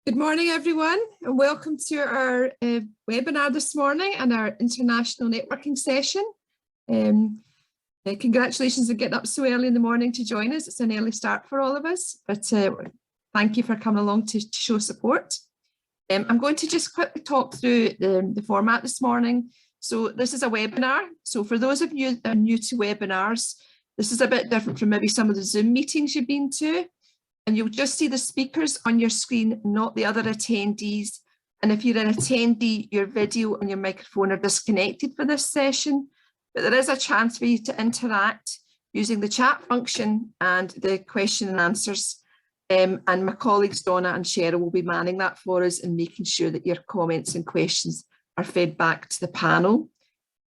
Good morning, everyone, and welcome to our webinar this morning and our international networking session. Congratulations on getting up so early in the morning to join us. It's an early start for all of us, but thank you for coming along to show support. I'm going to just quickly talk through the format this morning. So this is a webinar. So for those of you that are new to webinars, this is a bit different from maybe some of the Zoom meetings you've been to. And you'll just see the speakers on your screen, not the other attendees. And if you're an attendee, your video and your microphone are disconnected for this session. But there is a chance for you to interact using the chat function and the question and answers. And my colleagues Donna and Cheryl will be manning that for us and making sure that your comments and questions are fed back to the panel.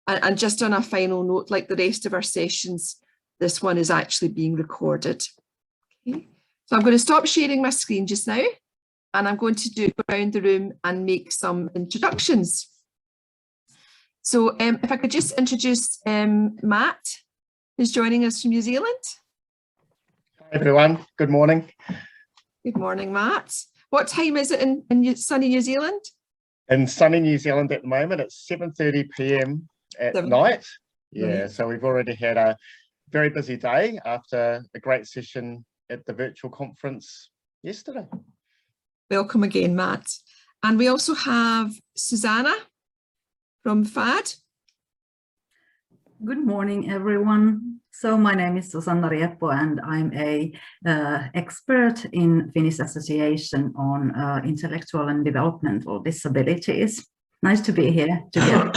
And just on a final note, like the rest of our sessions, this one is actually being recorded. Okay. So I'm going to stop sharing my screen just now, and I'm going to go around the room and make some introductions. So if I could just introduce Matt, who's joining us from New Zealand. Hi everyone, good morning. Good morning, Matt. What time is it in sunny New Zealand? In sunny New Zealand at the moment, it's 7:30 p.m. at night. Yeah, so we've already had a very busy day after a great session at the virtual conference yesterday. Welcome again, Matt. And we also have Susanna from FAD. Good morning, everyone. So my name is Susanna Rieppo, and I'm a expert in Finnish Association on intellectual and developmental disabilities. Nice to be here together.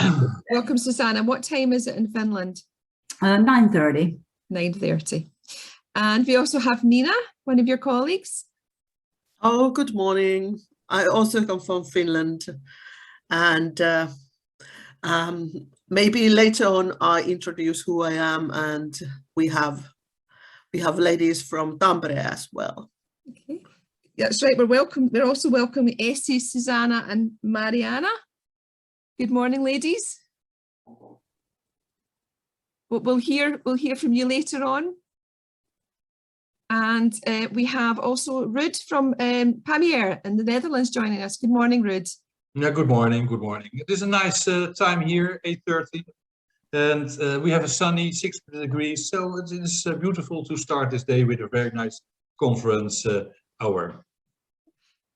Welcome, Susanna. What time is it in Finland? 9:30. 9:30. And we also have Nina, one of your colleagues. Oh, good morning. I also come from Finland, and maybe later on I introduce who I am, and we have ladies from Tampere as well. Okay, that's right. We're also welcoming Essie, Susanna, and Mariana. Good morning, ladies. We'll hear from you later on. And we have also Ruud from Tampere in the Netherlands joining us. Good morning, Ruud. Yeah, good morning. Good morning. It is a nice time here, 8:30, and we have a sunny 60 degrees. So it is beautiful to start this day with a very nice conference hour.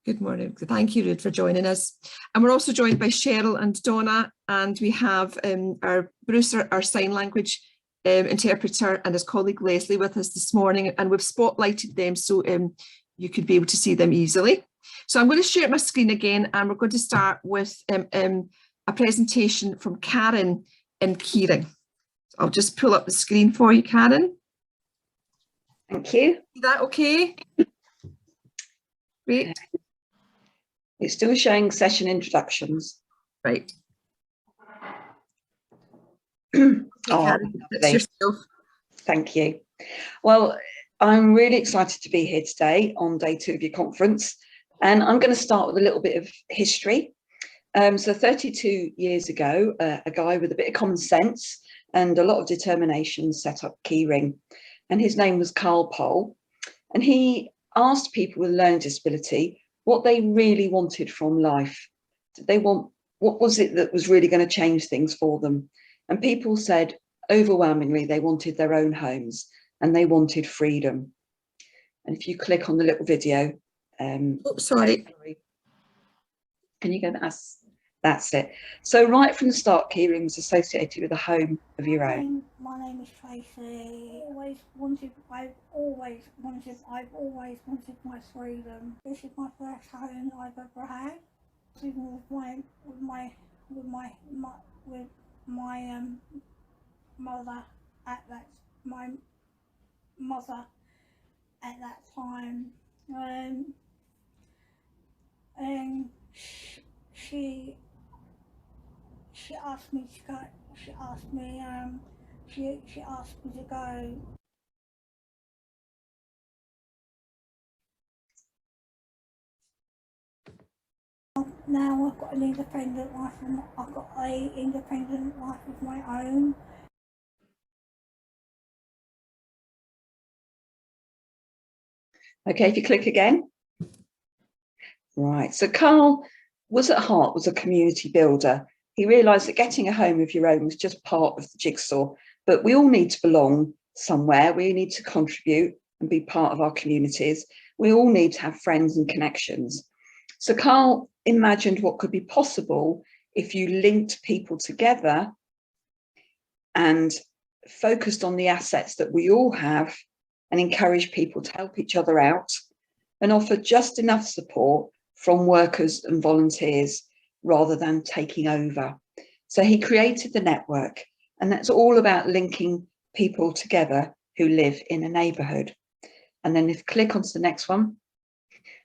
Good morning. Thank you, Ruud, for joining us. And we're also joined by Cheryl and Donna, and we have our Bruce, our sign language interpreter, and his colleague Leslie with us this morning, and we've spotlighted them so you could be able to see them easily. So I'm going to share my screen again, and we're going to start with a presentation from Karen in Keering. I'll just pull up the screen for you, Karen. Thank you. Is that okay? Great. It's still showing session introductions. Right. Thank you. Well, I'm really excited to be here today on day 2 of your conference, and I'm going to start with a little bit of history. So 32 years ago, a guy with a bit of common sense and a lot of determination set up Keyring, and his name was Carl Pohl, and he asked people with learning disability what they really wanted from life. Did they want, what was it that was really going to change things for them? And people said overwhelmingly they wanted their own homes and they wanted freedom. And if you click on the little video, sorry. Can you go? That's it. So right from the start, Keyring was associated with a home of your own. My name is Tracy. I've always wanted my freedom. This is my first home I've ever had. Even with my mother at that time, and she asked me to go. She asked me to go. Now I've got an independent life. I've got an independent life of my own. Okay, if you click again. Right, so Carl was at heart was a community builder. He realised that getting a home of your own was just part of the jigsaw, but we all need to belong somewhere. We need to contribute and be part of our communities. We all need to have friends and connections. So Carl imagined what could be possible if you linked people together and focused on the assets that we all have and encouraged people to help each other out and offer just enough support from workers and volunteers rather than taking over. So he created the network, and that's all about linking people together who live in a neighbourhood. And then if you click onto the next one,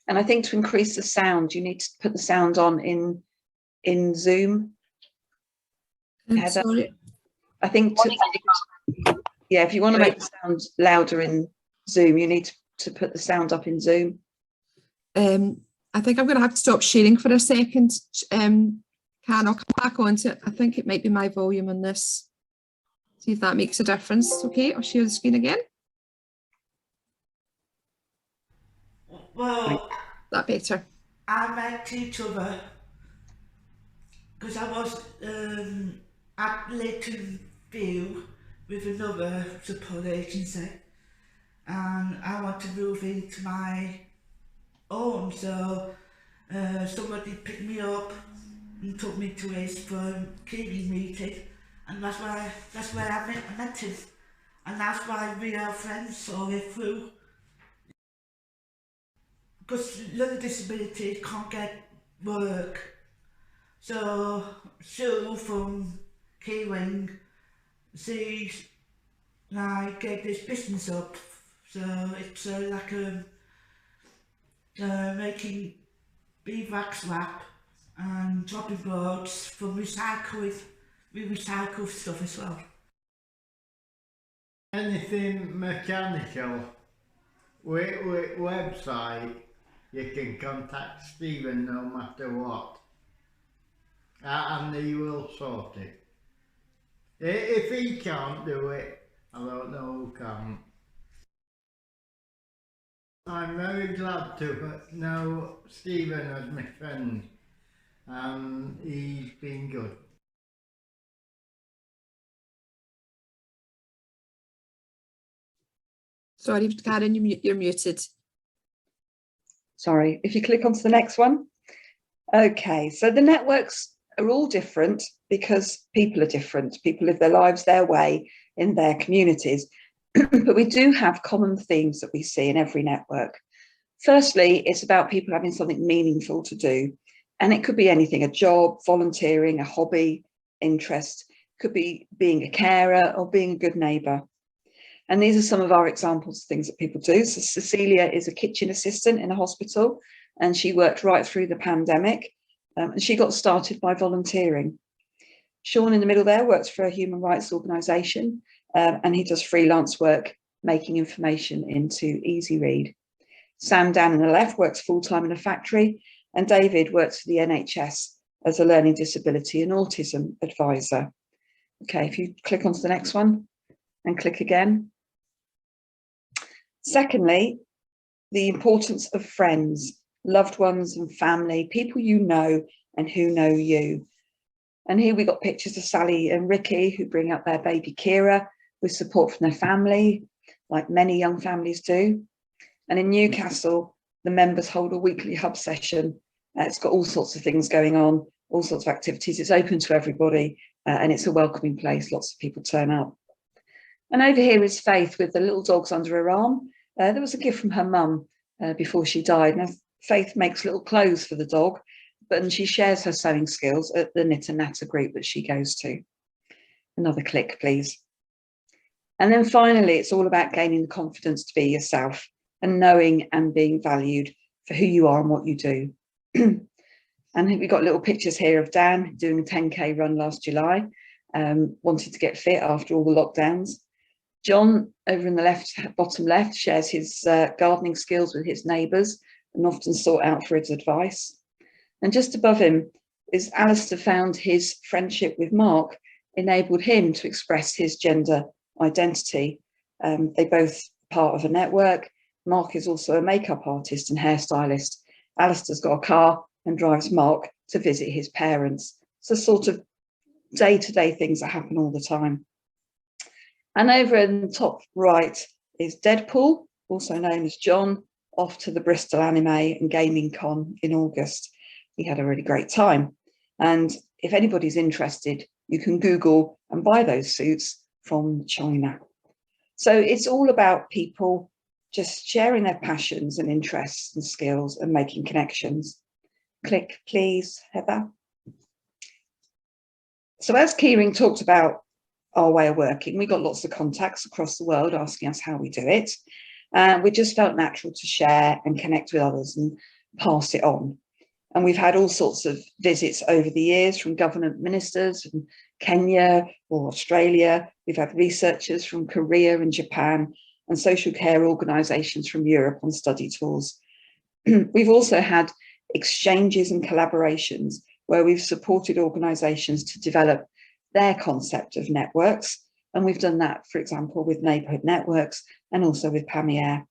and I think to increase the sound, you need to put the sound on in Zoom. Heather, sorry. I think yeah, if you want to make the sound louder in Zoom, you need to put the sound up in Zoom. I think I'm going to have to stop sharing for a second. I'll come back onto it. I think it might be my volume on this. See if that makes a difference. Okay, I'll share the screen again. Well, that better? I met each other because I was at Leighton View with another support agency, and I want to move into my own, so somebody picked me up and took me to his Kiwi meeting, and that's where I met him, and that's why we are friends all the way through. Because learning disability can't get work, so Sue from Keywing sees like get this business up, so it's like making beeswax wrap and chopping boards from recycling. We recycle stuff as well. Anything mechanical, with website, you can contact Stephen no matter what, and he will sort it. If he can't do it, I don't know who can. I'm very glad to know Stephen as my friend, and he's been good. Sorry, Karen, you're muted. Sorry, if you click onto the next one. Okay, so the networks are all different because people are different. People live their lives their way in their communities, but we do have common themes that we see in every network. Firstly, it's about people having something meaningful to do, and it could be anything: a job, volunteering, a hobby, interest, could be being a carer or being a good neighbour. And these are some of our examples of things that people do. So Cecilia is a kitchen assistant in a hospital, and she worked right through the pandemic, and she got started by volunteering. Sean in the middle there works for a human rights organisation, and he does freelance work making information into easy read. Sam down on the left works full-time in a factory, and David works for the NHS as a learning disability and autism advisor. Okay, if you click onto the next one and click again. Secondly, the importance of friends, loved ones and family, people you know and who know you. And here we got pictures of Sally and Ricky, who bring up their baby Kira with support from their family, like many young families do. And in Newcastle, the members hold a weekly hub session. It's got all sorts of things going on, all sorts of activities. It's open to everybody, and it's a welcoming place. Lots of people turn up. And over here is Faith with the little dogs under her arm. There was a gift from her mum before she died. Now, Faith makes little clothes for the dog, and she shares her sewing skills at the Knit and Natter group that she goes to. Another click, please. And then finally, it's all about gaining the confidence to be yourself and knowing and being valued for who you are and what you do. And we've got little pictures here of Dan doing a 10K run last July, wanted to get fit after all the lockdowns. John, over in the left, bottom left, shares his gardening skills with his neighbours and often sought out for his advice. And just above him is Alistair found his friendship with Mark enabled him to express his gender identity. They both part of a network. Mark is also a makeup artist and hairstylist, Alistair's got a car and drives Mark to visit his parents. So sort of day-to-day things that happen all the time. And over in the top right is Deadpool, also known as John, off to the Bristol Anime and Gaming Con in August. We had a really great time. And if anybody's interested, you can Google and buy those suits from China. So it's all about people just sharing their passions and interests and skills and making connections. Click, please, Heather. So as Kieran talked about our way of working, we got lots of contacts across the world asking us how we do it. We just felt natural to share and connect with others and pass it on. And we've had all sorts of visits over the years from government ministers from Kenya or Australia. We've had researchers from Korea and Japan and social care organisations from Europe on study tours. We've also had exchanges and collaborations where we've supported organisations to develop their concept of networks. And we've done that, for example, with Neighbourhood Networks and also with Tampere.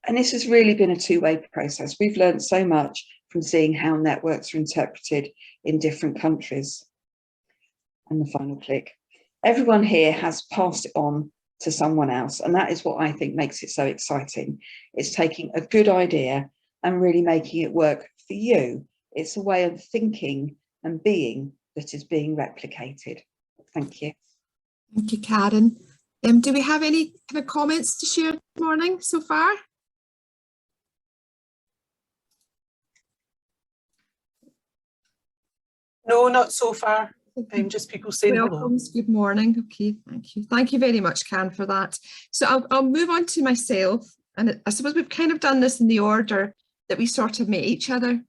And this has really been a two-way process. We've learned so much from seeing how networks are interpreted in different countries. And the final click. Everyone here has passed it on to someone else. And that is what I think makes it so exciting. It's taking a good idea and really making it work for you. It's a way of thinking and being that is being replicated. Thank you. Thank you, Karen. Do we have any kind of comments to share this morning so far? No, not so far. Just people saying Welcomes. hello. Good morning. Okay, thank you. Thank you very much, Karen, for that. So I'll move on to myself. And I suppose we've kind of done this in the order that we sort of met each other.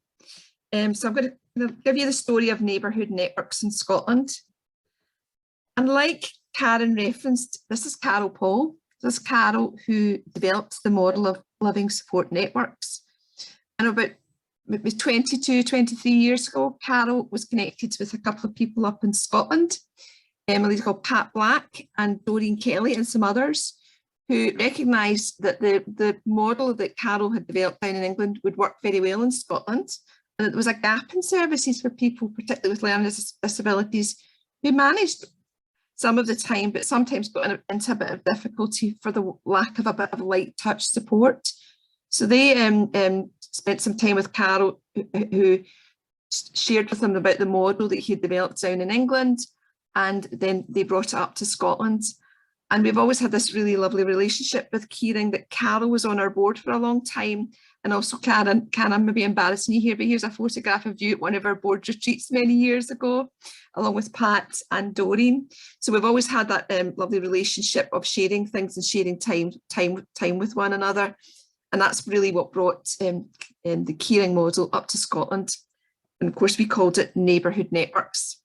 So I'm going to give you the story of Neighbourhood Networks in Scotland. And like Karen referenced, this is Carol Paul. This is Carol who developed the model of living support networks. And about maybe 22, 23 years ago, Carol was connected with a couple of people up in Scotland, Emily's called Pat Black and Doreen Kelly and some others, who recognised that the model that Carol had developed down in England would work very well in Scotland, and that there was a gap in services for people, particularly with learning disabilities, who managed some of the time, but sometimes got into a bit of difficulty for the lack of a bit of light touch support. So they spent some time with Carol, who shared with them about the model that he had developed down in England, and then they brought it up to Scotland. And we've always had this really lovely relationship with Kieran, that Carol was on our board for a long time. And also Karen, I'm maybe embarrassing you here, but here's a photograph of you at one of our board retreats many years ago, along with Pat and Doreen. So we've always had that lovely relationship of sharing things and sharing time with one another. And that's really what brought the Kieran model up to Scotland. And of course, we called it Neighbourhood Networks.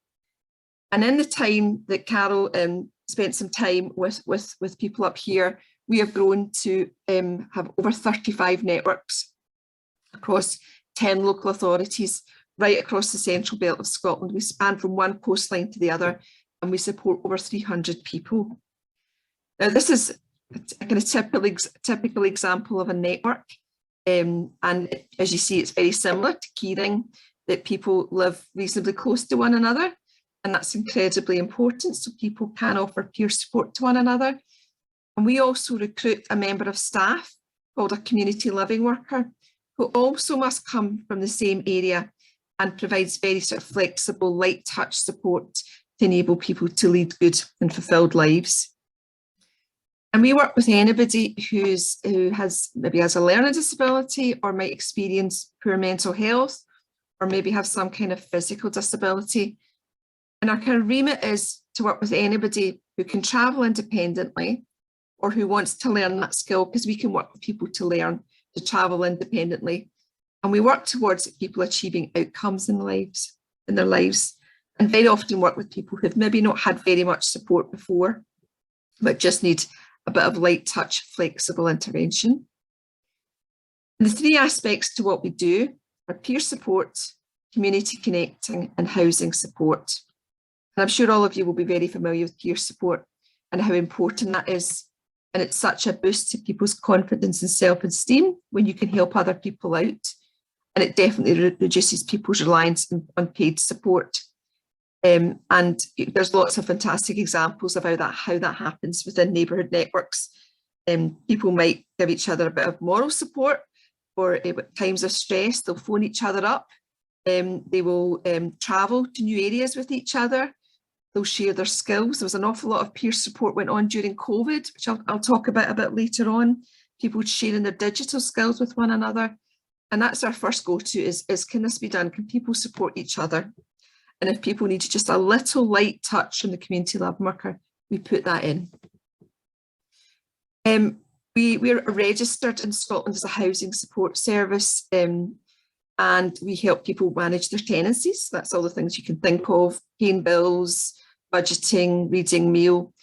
And in the time that Carol spent some time with people up here, we have grown to have over 35 networks across 10 local authorities, right across the central belt of Scotland. We span from one coastline to the other, and we support over 300 people. Now, this is a kind of typical example of a network. And as you see, it's very similar to Kieran, that people live reasonably close to one another. And that's incredibly important, so people can offer peer support to one another. And we also recruit a member of staff called a community living worker, who also must come from the same area and provides very sort of flexible, light touch support to enable people to lead good and fulfilled lives. And we work with anybody who has a learning disability, or might experience poor mental health, or maybe have some kind of physical disability. And our kind of remit is to work with anybody who can travel independently, or who wants to learn that skill, because we can work with people to learn to travel independently. And we work towards people achieving outcomes in their lives, and very often work with people who've maybe not had very much support before, but just need a bit of light touch, flexible intervention. And the three aspects to what we do are peer support, community connecting, and housing support. And I'm sure all of you will be very familiar with peer support and how important that is And it's such a boost to people's confidence and self-esteem when you can help other people out. And it definitely reduces people's reliance on paid support. And there's lots of fantastic examples of how that happens within neighbourhood networks. People might give each other a bit of moral support, or at times of stress, they'll phone each other up. They will travel to new areas with each other. They'll share their skills. There was an awful lot of peer support went on during COVID, which I'll talk about a bit later on. People sharing their digital skills with one another. And that's our first go-to is can this be done? Can people support each other? And if people need just a little light touch from the community lab worker, we put that in. We're registered in Scotland as a housing support service, and we help people manage their tenancies. That's all the things you can think of: paying bills, budgeting, reading mail,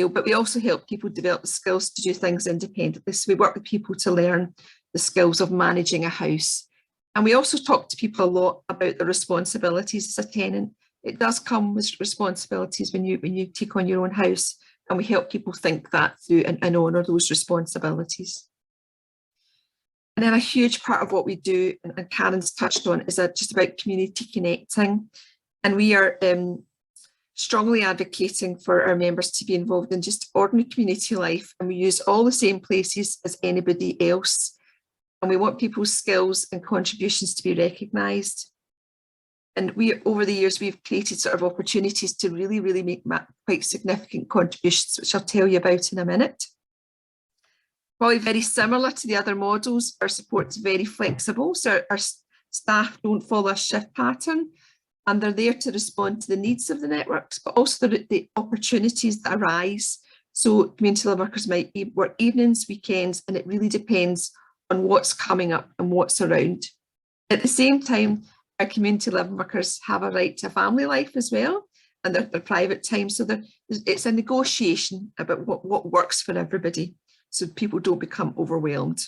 but we also help people develop the skills to do things independently. So we work with people to learn the skills of managing a house. And we also talk to people a lot about the responsibilities as a tenant. It does come with responsibilities when you take on your own house, and we help people think that through and honour those responsibilities. And then a huge part of what we do, and Karen's touched on, is just about community connecting. And we are strongly advocating for our members to be involved in just ordinary community life. And we use all the same places as anybody else. And we want people's skills and contributions to be recognised. And over the years, we've created sort of opportunities to really make quite significant contributions, which I'll tell you about in a minute. Probably very similar to the other models, our support's very flexible. So our staff don't follow a shift pattern, and they're there to respond to the needs of the networks, but also the opportunities that arise. So community lab workers might work evenings, weekends, and it really depends on what's coming up and what's around. At the same time, our community lab workers have a right to a family life as well, and their private time. So it's a negotiation about what works for everybody, so people don't become overwhelmed.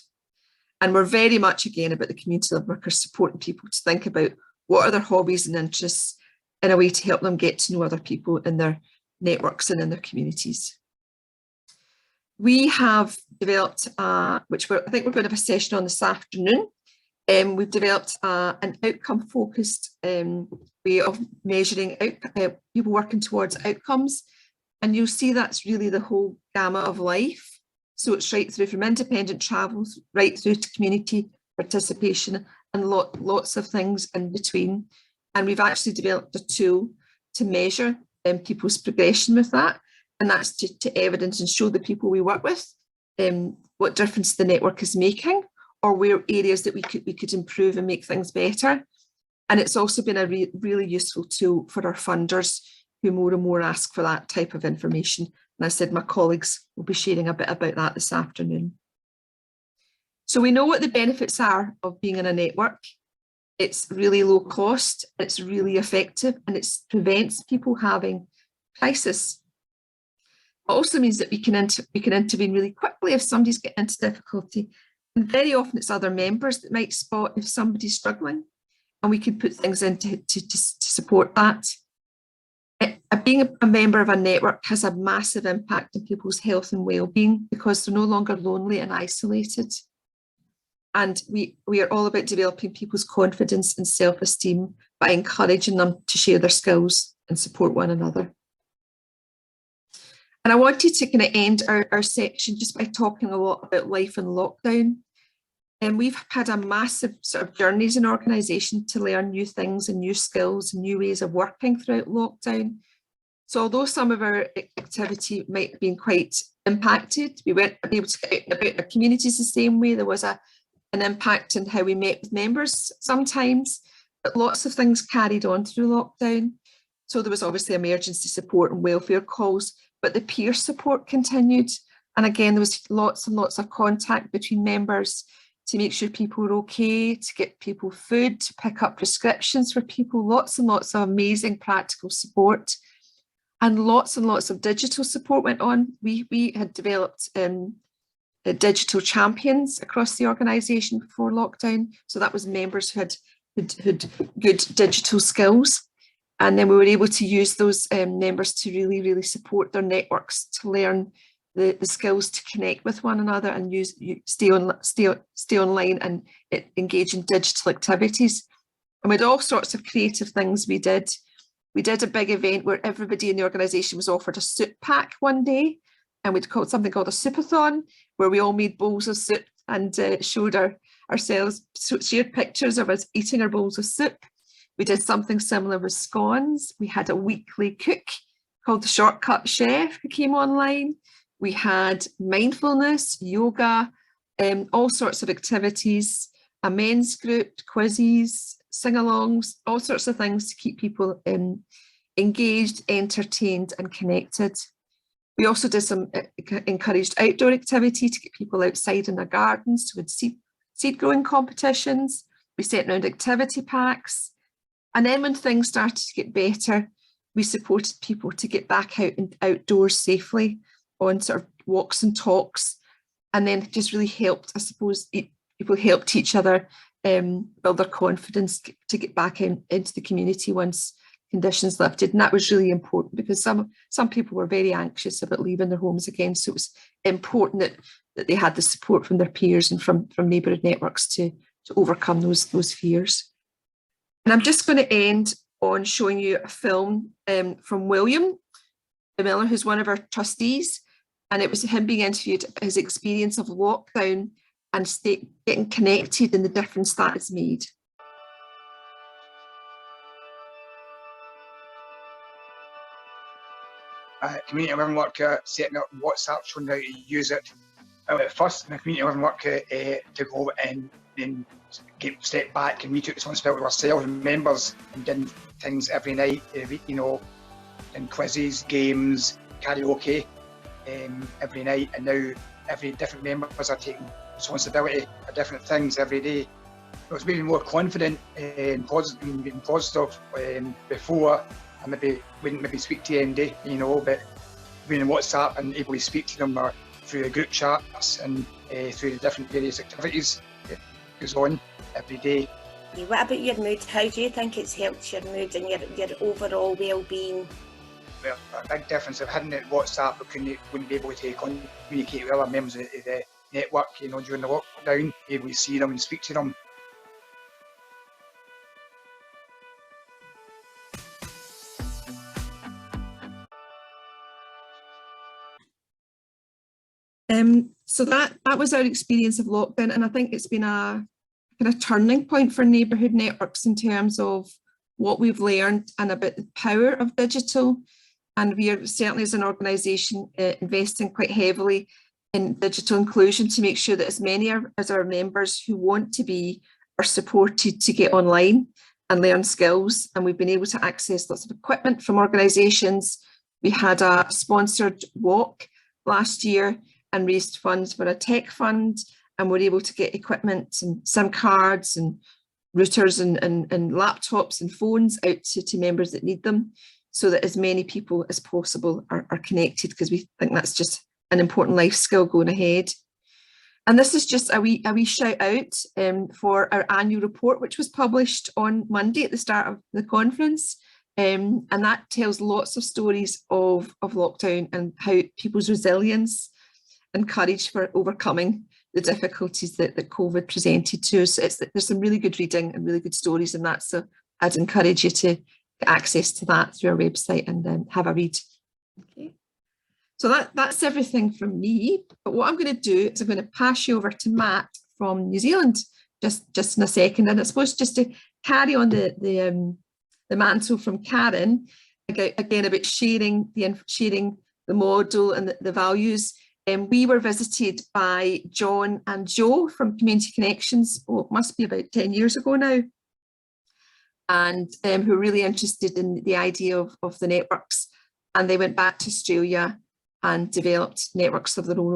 And we're very much, again, about the community lab workers supporting people to think about what are their hobbies and interests in a way to help them get to know other people in their networks and in their communities. We have developed, which I think we're going to have a session on this afternoon. We've developed an outcome-focused way of measuring people working towards outcomes. And you'll see that's really the whole gamut of life. So it's right through from independent travels, right through to community participation, and lots of things in between. And we've actually developed a tool to measure people's progression with that. And that's to evidence and show the people we work with what difference the network is making, or where areas that we could improve and make things better. And it's also been a really useful tool for our funders, who more and more ask for that type of information. And I said my colleagues will be sharing a bit about that this afternoon. So we know what the benefits are of being in a network. It's really low cost, it's really effective, and it prevents people having crisis. It also means that we can intervene really quickly if somebody's getting into difficulty. And very often it's other members that might spot if somebody's struggling, and we can put things in to support that. Being a member of a network has a massive impact on people's health and well-being, because they're no longer lonely and isolated. And we are all about developing people's confidence and self-esteem by encouraging them to share their skills and support one another. And I wanted to kind of end our section just by talking a lot about life in lockdown. And we've had a massive sort of journey as an organisation to learn new things and new skills and new ways of working throughout lockdown. So although some of our activity might have been quite impacted, we weren't able to get out about our communities the same way. There was an impact on how we met with members sometimes, but lots of things carried on through lockdown. So there was obviously emergency support and welfare calls, but the peer support continued. And again, there was lots and lots of contact between members to make sure people were okay, to get people food, to pick up prescriptions for people, lots and lots of amazing practical support. And lots of digital support went on. We had developed digital champions across the organisation before lockdown. So that was members who had good digital skills. And then we were able to use those members to really support their networks, to learn the skills to connect with one another and stay online and engage in digital activities. And we had all sorts of creative things we did. We did a big event where everybody in the organisation was offered a soup pack one day, and we'd called something called a soupathon, where we all made bowls of soup and showed ourselves, shared pictures of us eating our bowls of soup. We did something similar with scones. We had a weekly cook called the Shortcut Chef who came online. We had mindfulness, yoga, all sorts of activities, a men's group, quizzes, sing-alongs, all sorts of things to keep people engaged, entertained and connected. We also did some encouraged outdoor activity to get people outside in their gardens. So we had seed growing competitions. We sent around activity packs. And then when things started to get better, we supported people to get back out and outdoors safely on sort of walks and talks. And then just really helped, I suppose, people helped each other build their confidence to get back into the community once conditions lifted. And that was really important because some people were very anxious about leaving their homes again. So it was important that they had the support from their peers and from neighbourhood networks to overcome those fears. And I'm just going to end on showing you a film from William Miller, who's one of our trustees. And it was him being interviewed, his experience of lockdown and getting connected and the difference that has made. Community living worker setting up WhatsApp, showing how to use it. At first, the community living worker took over and then stepped back, and we took responsibility ourselves and members and did things every night, and quizzes, games, karaoke every night. And now every different members are taking responsibility for different things every day. I was really more confident and positive before. I wouldn't speak to anybody, but being in WhatsApp and able to speak to them or through the group chats and through the different various activities that goes on every day. What about your mood? How do you think it's helped your mood and your overall well-being? Well, a big difference. If hadn't had WhatsApp, we wouldn't be able to communicate with other members of the network, during the lockdown, able to see them and speak to them. So that was our experience of lockdown, and I think it's been a kind of turning point for neighbourhood networks in terms of what we've learned and about the power of digital. And we are certainly as an organisation investing quite heavily in digital inclusion to make sure that as many as our members who want to be are supported to get online and learn skills. And we've been able to access lots of equipment from organisations. We had a sponsored walk last year and raised funds for a tech fund, and we're able to get equipment and SIM cards and routers and laptops and phones out to members that need them, so that as many people as possible are connected, because we think that's just an important life skill going ahead. And this is just a wee shout out for our annual report, which was published on Monday at the start of the conference. And that tells lots of stories of lockdown and how people's resilience and courage for overcoming the difficulties that COVID presented to us. There's some really good reading and really good stories in that. So I'd encourage you to get access to that through our website and have a read. Okay. So that's everything from me. But what I'm going to do is I'm going to pass you over to Matt from New Zealand just in a second. And I suppose just to carry on the mantle from Karen, again about sharing the model and the values. We were visited by John and Joe from Community Connections, it must be about 10 years ago now, and who were really interested in the idea of the networks. And they went back to Australia and developed networks of their own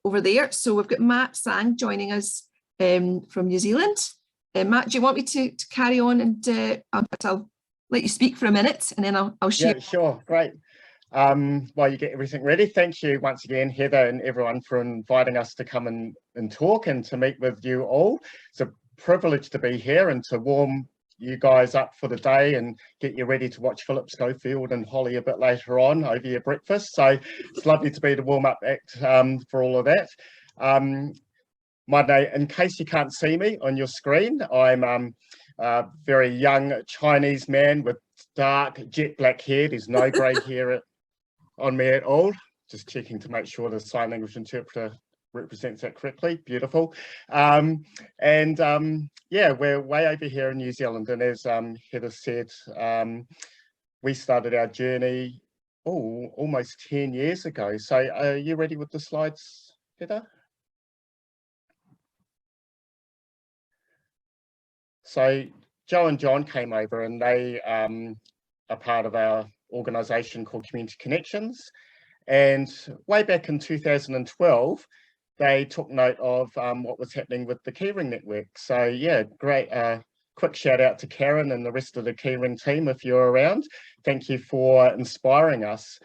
over there. So we've got Matt Sang joining us from New Zealand. Matt, do you want me to carry on? And I'll let you speak for a minute and then I'll share. Yeah, sure, great. While you get everything ready, thank you once again, Heather and everyone, for inviting us to come and talk and to meet with you all. It's a privilege to be here and to warm you guys up for the day and get you ready to watch Philip Schofield and Holly a bit later on over your breakfast. So it's lovely to be the warm-up act for all of that. My name, in case you can't see me on your screen, I'm a very young Chinese man with dark jet black hair. There's no grey hair on me at all. Just checking to make sure the sign language interpreter represents that correctly. Beautiful. Yeah, we're way over here in New Zealand, and as Heather said, we started our journey almost 10 years ago. So are you ready with the slides, Heather? So Joe and John came over, and they are part of our organisation called Community Connections. And way back in 2012, they took note of what was happening with the Keyring network. So yeah, great. Quick shout out to Karen and the rest of the Keyring team if you're around. Thank you for inspiring us.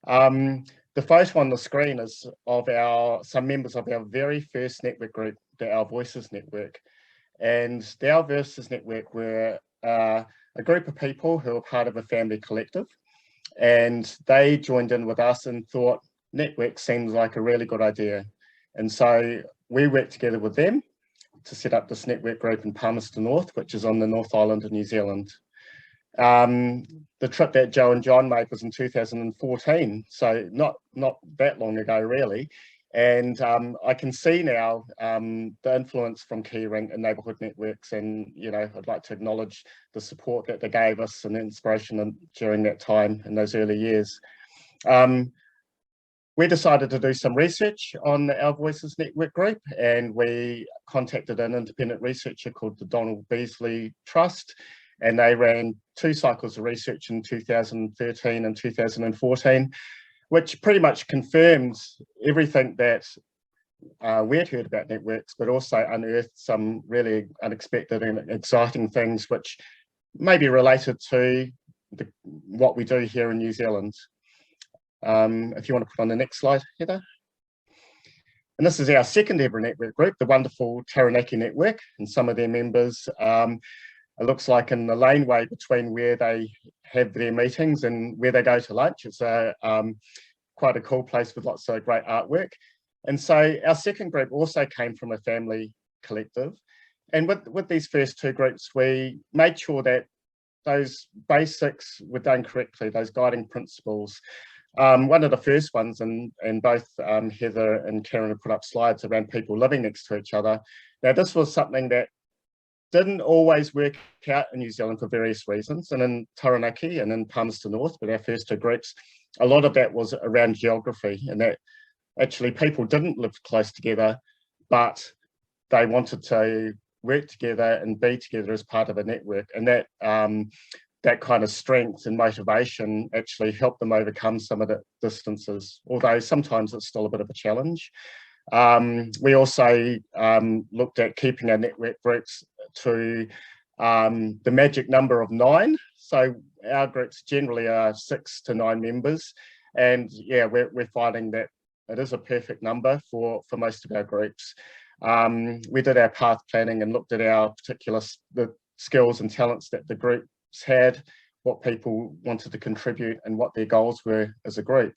The photo on the screen is of some members of our very first network group, the Our Voices Network. And the Our Voices Network were a group of people who were part of a family collective. And they joined in with us and thought network seems like a really good idea. And so we worked together with them to set up this network group in Palmerston North, which is on the North Island of New Zealand. The trip that Joe and John made was in 2014, so not that long ago, really. And I can see now the influence from Keyring and Neighbourhood networks, and I'd like to acknowledge the support that they gave us and the inspiration during that time in those early years. We decided to do some research on Our Voices Network group, and we contacted an independent researcher called the Donald Beasley Trust, and they ran 2 cycles of research in 2013 and 2014, which pretty much confirmed everything that we'd heard about networks, but also unearthed some really unexpected and exciting things which may be related to what we do here in New Zealand. If you want to put on the next slide, Heather. And this is our second ever network group, the wonderful Taranaki Network, and some of their members, it looks like in the laneway between where they have their meetings and where they go to lunch. It's quite a cool place with lots of great artwork. And so our second group also came from a family collective. And with these first 2 groups, we made sure that those basics were done correctly, those guiding principles. One of the first ones, and both Heather and Karen have put up slides around people living next to each other. Now, this was something that didn't always work out in New Zealand for various reasons, and in Taranaki and in Palmerston North, with our first 2 groups, a lot of that was around geography, and that actually people didn't live close together, but they wanted to work together and be together as part of a network, and that kind of strength and motivation actually helped them overcome some of the distances, although sometimes it's still a bit of a challenge. We also looked at keeping our network groups to the magic number of 9. So our groups generally are 6 to 9 members. And yeah, we're finding that it is a perfect number for most of our groups. We did our path planning and looked at our the skills and talents that the groups had, what people wanted to contribute and what their goals were as a group.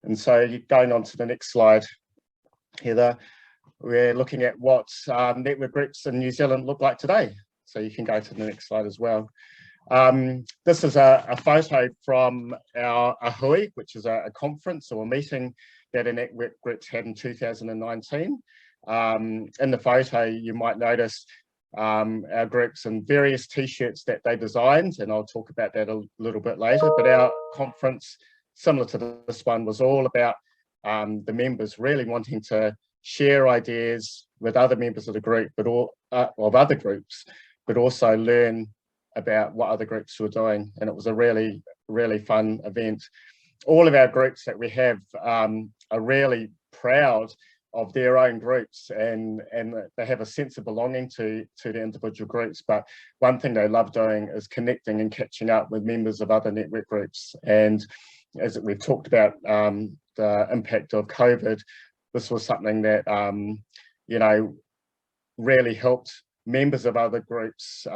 And so going on to the next slide, Heather, we're looking at what network groups in New Zealand look like today. So you can go to the next slide as well. This is a photo from our Ahui, which is a conference or a meeting that a network groups had in 2019. In the photo, you might notice our groups and various t-shirts that they designed, and I'll talk about that a little bit later. But our conference, similar to this one, was all about the members really wanting to share ideas with other members of the group, but of other groups, but also learn about what other groups were doing. And it was a really, really fun event. All of our groups that we have are really proud of their own groups, and they have a sense of belonging to the individual groups. But one thing they love doing is connecting and catching up with members of other network groups. And as we've talked about the impact of COVID, this was something that really helped members of other groups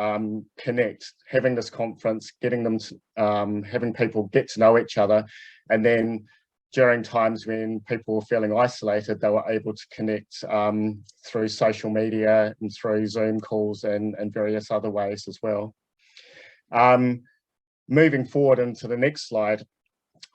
connect, having this conference, getting them, having people get to know each other, and then during times when people were feeling isolated, they were able to connect through social media and through Zoom calls and various other ways as well. Moving forward into the next slide,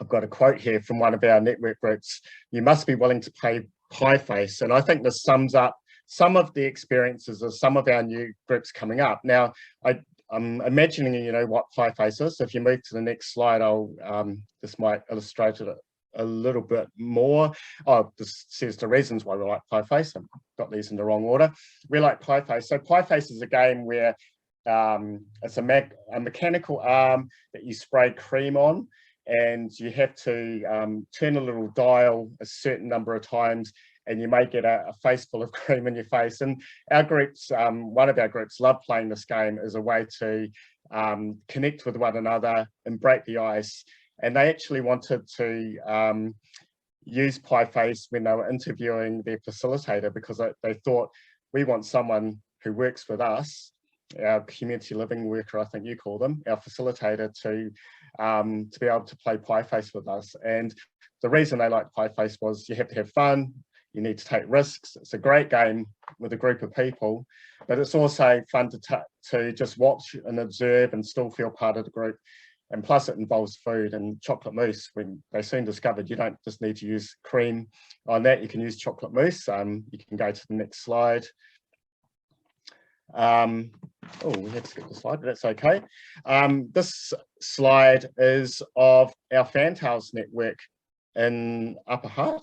I've got a quote here from one of our network groups: "You must be willing to pay pie face." And I think this sums up some of the experiences of some of our new groups coming up. Now, I'm imagining you know what pie face is. So if you move to the next slide, this might illustrate it a little bit more. Oh, this says the reasons why we like pie face. I've got these in the wrong order. We like pie face. So pie face is a game where it's a mechanical arm that you spray cream on, and you have to turn a little dial a certain number of times, and you may get a face full of cream in your face. And our groups, one of our groups, love playing this game as a way to connect with one another and break the ice. And they actually wanted to use pie face when they were interviewing their facilitator, because they thought, we want someone who works with us, our community living worker, I think you call them, our facilitator, to be able to play pie face with us. And the reason they like pie face was you have to have fun, you need to take risks. It's a great game with a group of people, but it's also fun to just watch and observe and still feel part of the group. And plus it involves food and chocolate mousse. When they soon discovered you don't just need to use cream on that, you can use chocolate mousse. You can go to the next slide. Oh, we had to skip the slide, but that's okay. This slide is of our Fantails network in Upper Hutt.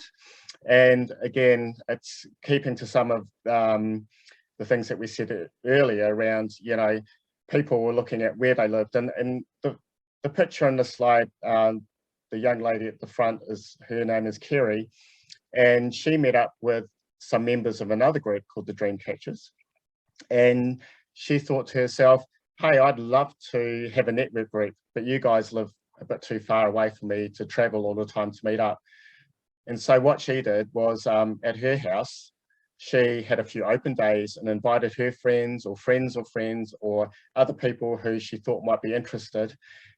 And again, it's keeping to some of the things that we said earlier around, you know, people were looking at where they lived. And the picture in the slide, the young lady at the front, her name is Kerry, and she met up with some members of another group called the Dreamcatchers. And she thought to herself, hey, I'd love to have a network group, but you guys live a bit too far away from me to travel all the time to meet up. And so what she did was at her house, she had a few open days and invited her friends or other people who she thought might be interested,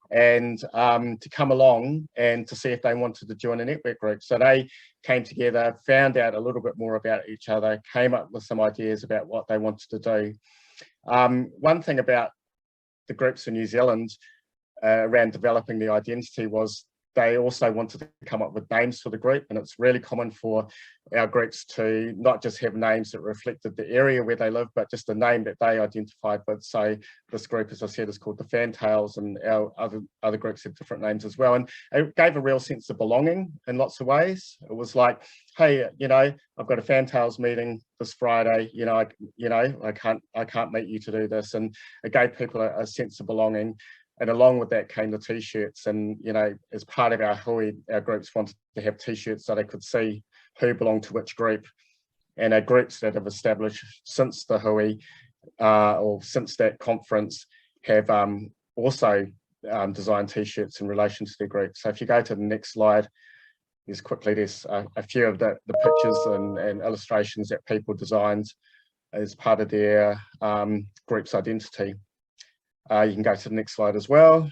and to come along and to see if they wanted to join a network group. So they came together, found out a little bit more about each other, came up with some ideas about what they wanted to do. One thing about the groups in New Zealand around developing the identity was they also wanted to come up with names for the group, and it's really common for our groups to not just have names that reflected the area where they live, but just a name that they identified with. So this group, as I said, is called the Fantails, and our other groups have different names as well. And it gave a real sense of belonging in lots of ways. It was like, hey, you know, I've got a Fantails meeting this Friday. I can't meet you to do this, and it gave people a sense of belonging. And along with that came the t-shirts. And, you know, as part of our hui, our groups wanted to have t-shirts so they could see who belonged to which group. And our groups that have established since the hui or since that conference have also designed t-shirts in relation to their group. So if you go to the next slide, there's a few of the pictures and illustrations that people designed as part of their group's identity. You can go to the next slide as well.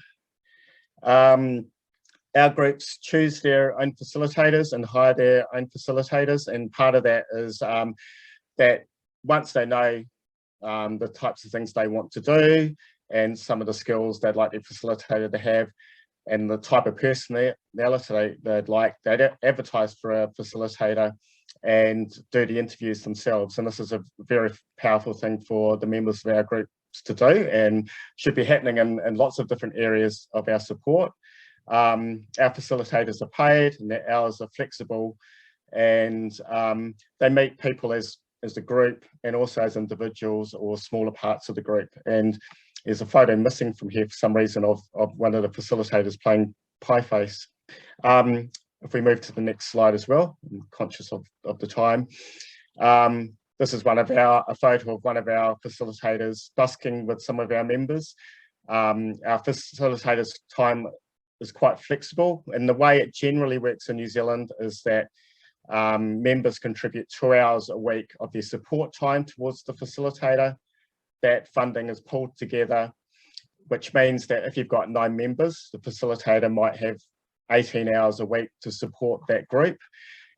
Our groups choose their own facilitators and hire their own facilitators, and part of that is that once they know the types of things they want to do and some of the skills they'd like their facilitator to have and the type of personality they'd advertise for a facilitator and do the interviews themselves. And this is a very powerful thing for the members of our group to do, and should be happening in lots of different areas of our support. Our facilitators are paid and their hours are flexible, and they meet people as a group and also as individuals or smaller parts of the group. And there's a photo missing from here for some reason of one of the facilitators playing pie face. If we move to the next slide as well, I'm conscious of the time. This is a photo of one of our facilitators busking with some of our members. Our facilitators' time is quite flexible, and the way it generally works in New Zealand is that members contribute 2 hours a week of their support time towards the facilitator, that funding is pulled together, which means that if you've got 9 members, the facilitator might have 18 hours a week to support that group,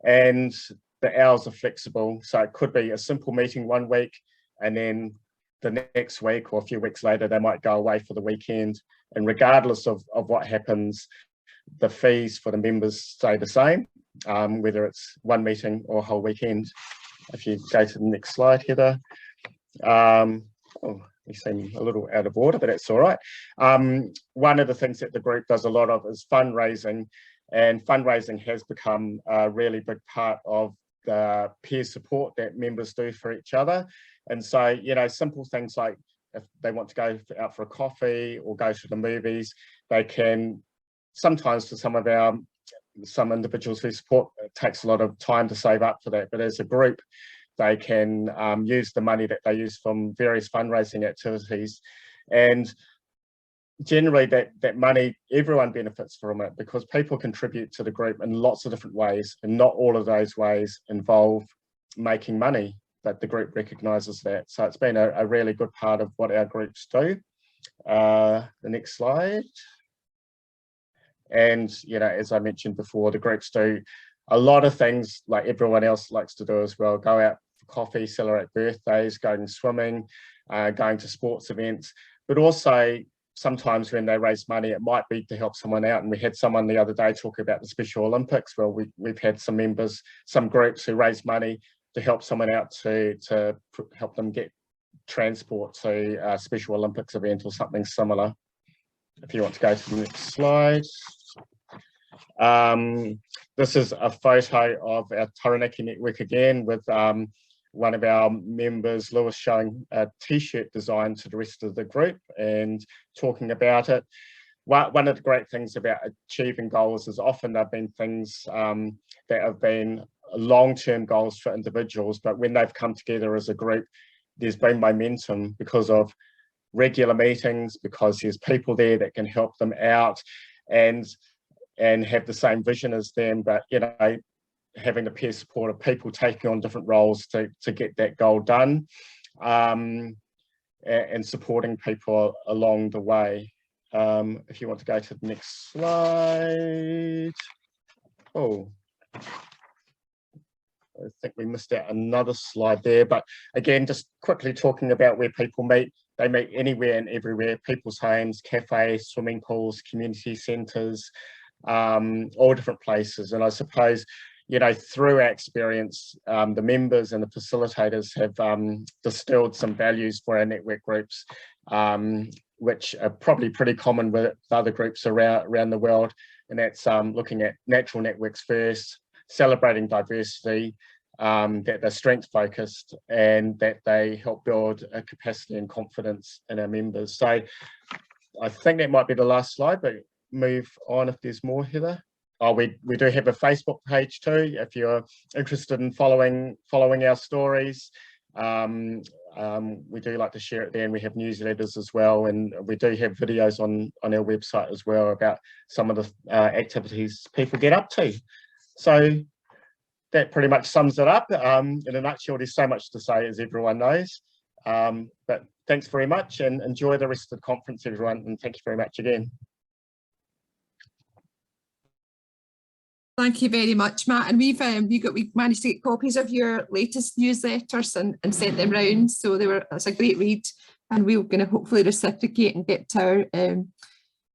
and the hours are flexible. So it could be a simple meeting one week, and then the next week or a few weeks later, they might go away for the weekend. And regardless of what happens, the fees for the members stay the same, whether it's one meeting or a whole weekend. If you go to the next slide, Heather. We seem a little out of order, but that's all right. One of the things that the group does a lot of is fundraising, and fundraising has become a really big part of the peer support that members do for each other. And so, you know, simple things like if they want to go out for a coffee or go to the movies, they can, sometimes for some individuals we support, it takes a lot of time to save up for that, but as a group, they can use the money that they use from various fundraising activities. And generally that money, everyone benefits from it because people contribute to the group in lots of different ways, and not all of those ways involve making money, but the group recognises that. So it's been a really good part of what our groups do. The next slide. And, you know, as I mentioned before, the groups do a lot of things like everyone else likes to do as well. Go out for coffee, celebrate birthdays, going swimming, going to sports events, but also sometimes when they raise money, it might be to help someone out. And we had someone the other day talk about the Special Olympics. Well, we've had some members, some groups who raise money to help someone out to help them get transport to a Special Olympics event or something similar. If you want to go to the next slide. This is a photo of our Taranaki Network again with one of our members, Lewis, showing a t-shirt design to the rest of the group and talking about it. One of the great things about achieving goals is often they've been things that have been long-term goals for individuals, but when they've come together as a group, there's been momentum because of regular meetings, because there's people there that can help them out and have the same vision as them, but you know, having the peer support of people taking on different roles to get that goal done, and supporting people along the way. If you want to go to the next slide. Oh, I think we missed out another slide there, but again, just quickly talking about where people meet. They meet anywhere and everywhere, people's homes, cafes, swimming pools, community centres, all different places. And I suppose, you know, through our experience, the members and the facilitators have distilled some values for our network groups, which are probably pretty common with other groups around the world. And that's looking at natural networks first, celebrating diversity, that they're strength focused, and that they help build a capacity and confidence in our members. So I think that might be the last slide, but move on if there's more, Heather. Oh, we do have a Facebook page too, if you're interested in following our stories. We do like to share it there, and we have newsletters as well, and we do have videos on our website as well about some of the activities people get up to. So that pretty much sums it up. In a nutshell, there's so much to say, as everyone knows. But thanks very much, and enjoy the rest of the conference, everyone, and thank you very much again. Thank you very much, Matt. And we've managed to get copies of your latest newsletters and sent them round. So it's a great read, and we're going to hopefully reciprocate and get our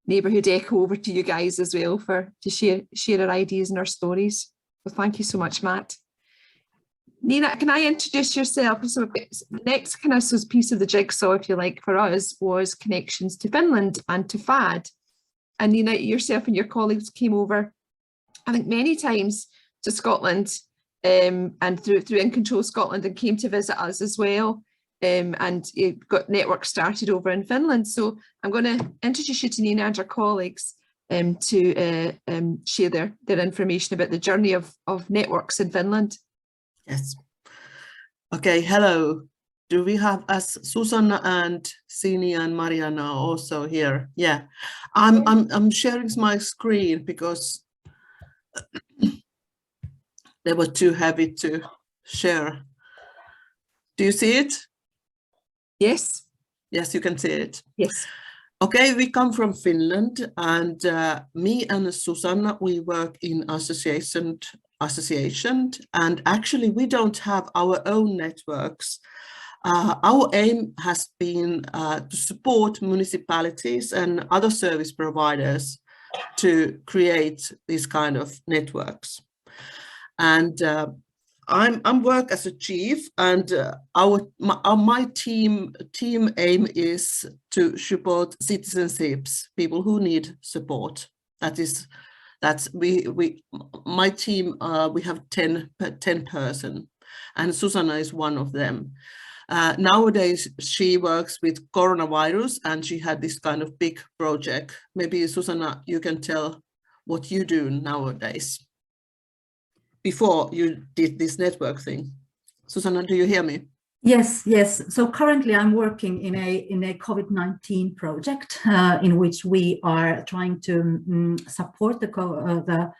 Neighbourhood Echo over to you guys as well to share our ideas and our stories. So thank you so much, Matt. Nina, can I introduce yourself? So the next kind of piece of the jigsaw, if you like, for us was connections to Finland and to FAD. And Nina, yourself and your colleagues came over, I think, many times to Scotland and through In Control Scotland, and came to visit us as well. And you've got network started over in Finland. So I'm going to introduce you to Nina and her colleagues to share their information about the journey of networks in Finland. Yes. Okay, hello. Do we have Susanna and Sini and Mariana also here? Yeah, I'm sharing my screen because they were too heavy to share. Do you see it? Yes. Yes, you can see it. Yes. Okay, we come from Finland, and me and Susanna, we work in association, and actually we don't have our own networks. Our aim has been to support municipalities and other service providers to create these kind of networks. And I'm work as a chief, and my team aim is to support citizenships, people who need support. That's my team. We have 10 person, and Susanna is one of them. Nowadays, she works with coronavirus, and she had this kind of big project. Maybe Susanna, you can tell what you do nowadays before you did this network thing. Susanna, do you hear me? Yes, yes. So currently I'm working in a COVID-19 project in which we are trying to support the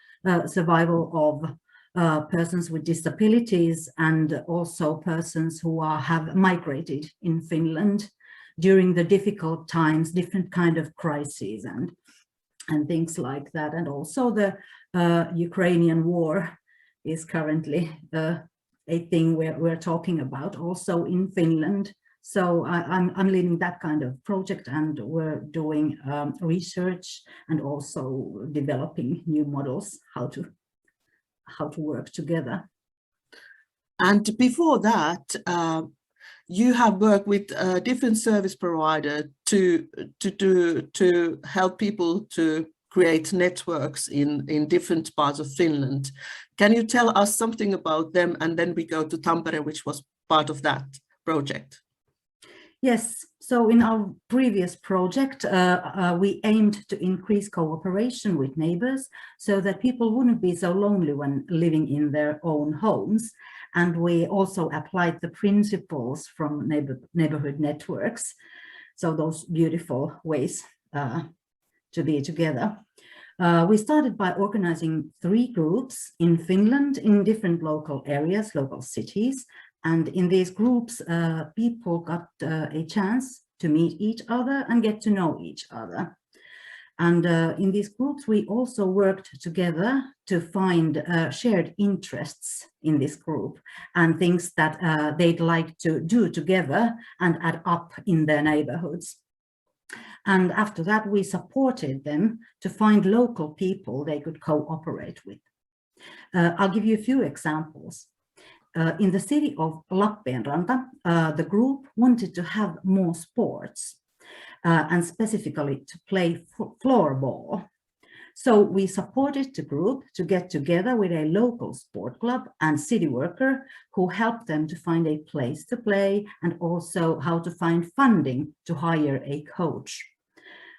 survival of persons with disabilities and also persons who have migrated in Finland during the difficult times, different kind of crises and things like that. And also the Ukrainian war is currently a thing we're talking about also in Finland. So I'm leading that kind of project, and we're doing research and also developing new models how to work together. And before that, you have worked with a different service provider to help people to create networks in different parts of Finland. Can you tell us something about them, and then we go to Tampere, which was part of that project? Yes, so in our previous project, we aimed to increase cooperation with neighbors so that people wouldn't be so lonely when living in their own homes. And we also applied the principles from neighborhood networks. So those beautiful ways to be together. We started by organizing 3 groups in Finland in different local areas, local cities. And in these groups, people got a chance to meet each other and get to know each other. And in these groups, we also worked together to find shared interests in this group and things that they'd like to do together and add up in their neighborhoods. And after that, we supported them to find local people they could cooperate with. I'll give you a few examples. In the city of Lappeenranta, the group wanted to have more sports and specifically to play floorball. So we supported the group to get together with a local sport club and city worker who helped them to find a place to play and also how to find funding to hire a coach.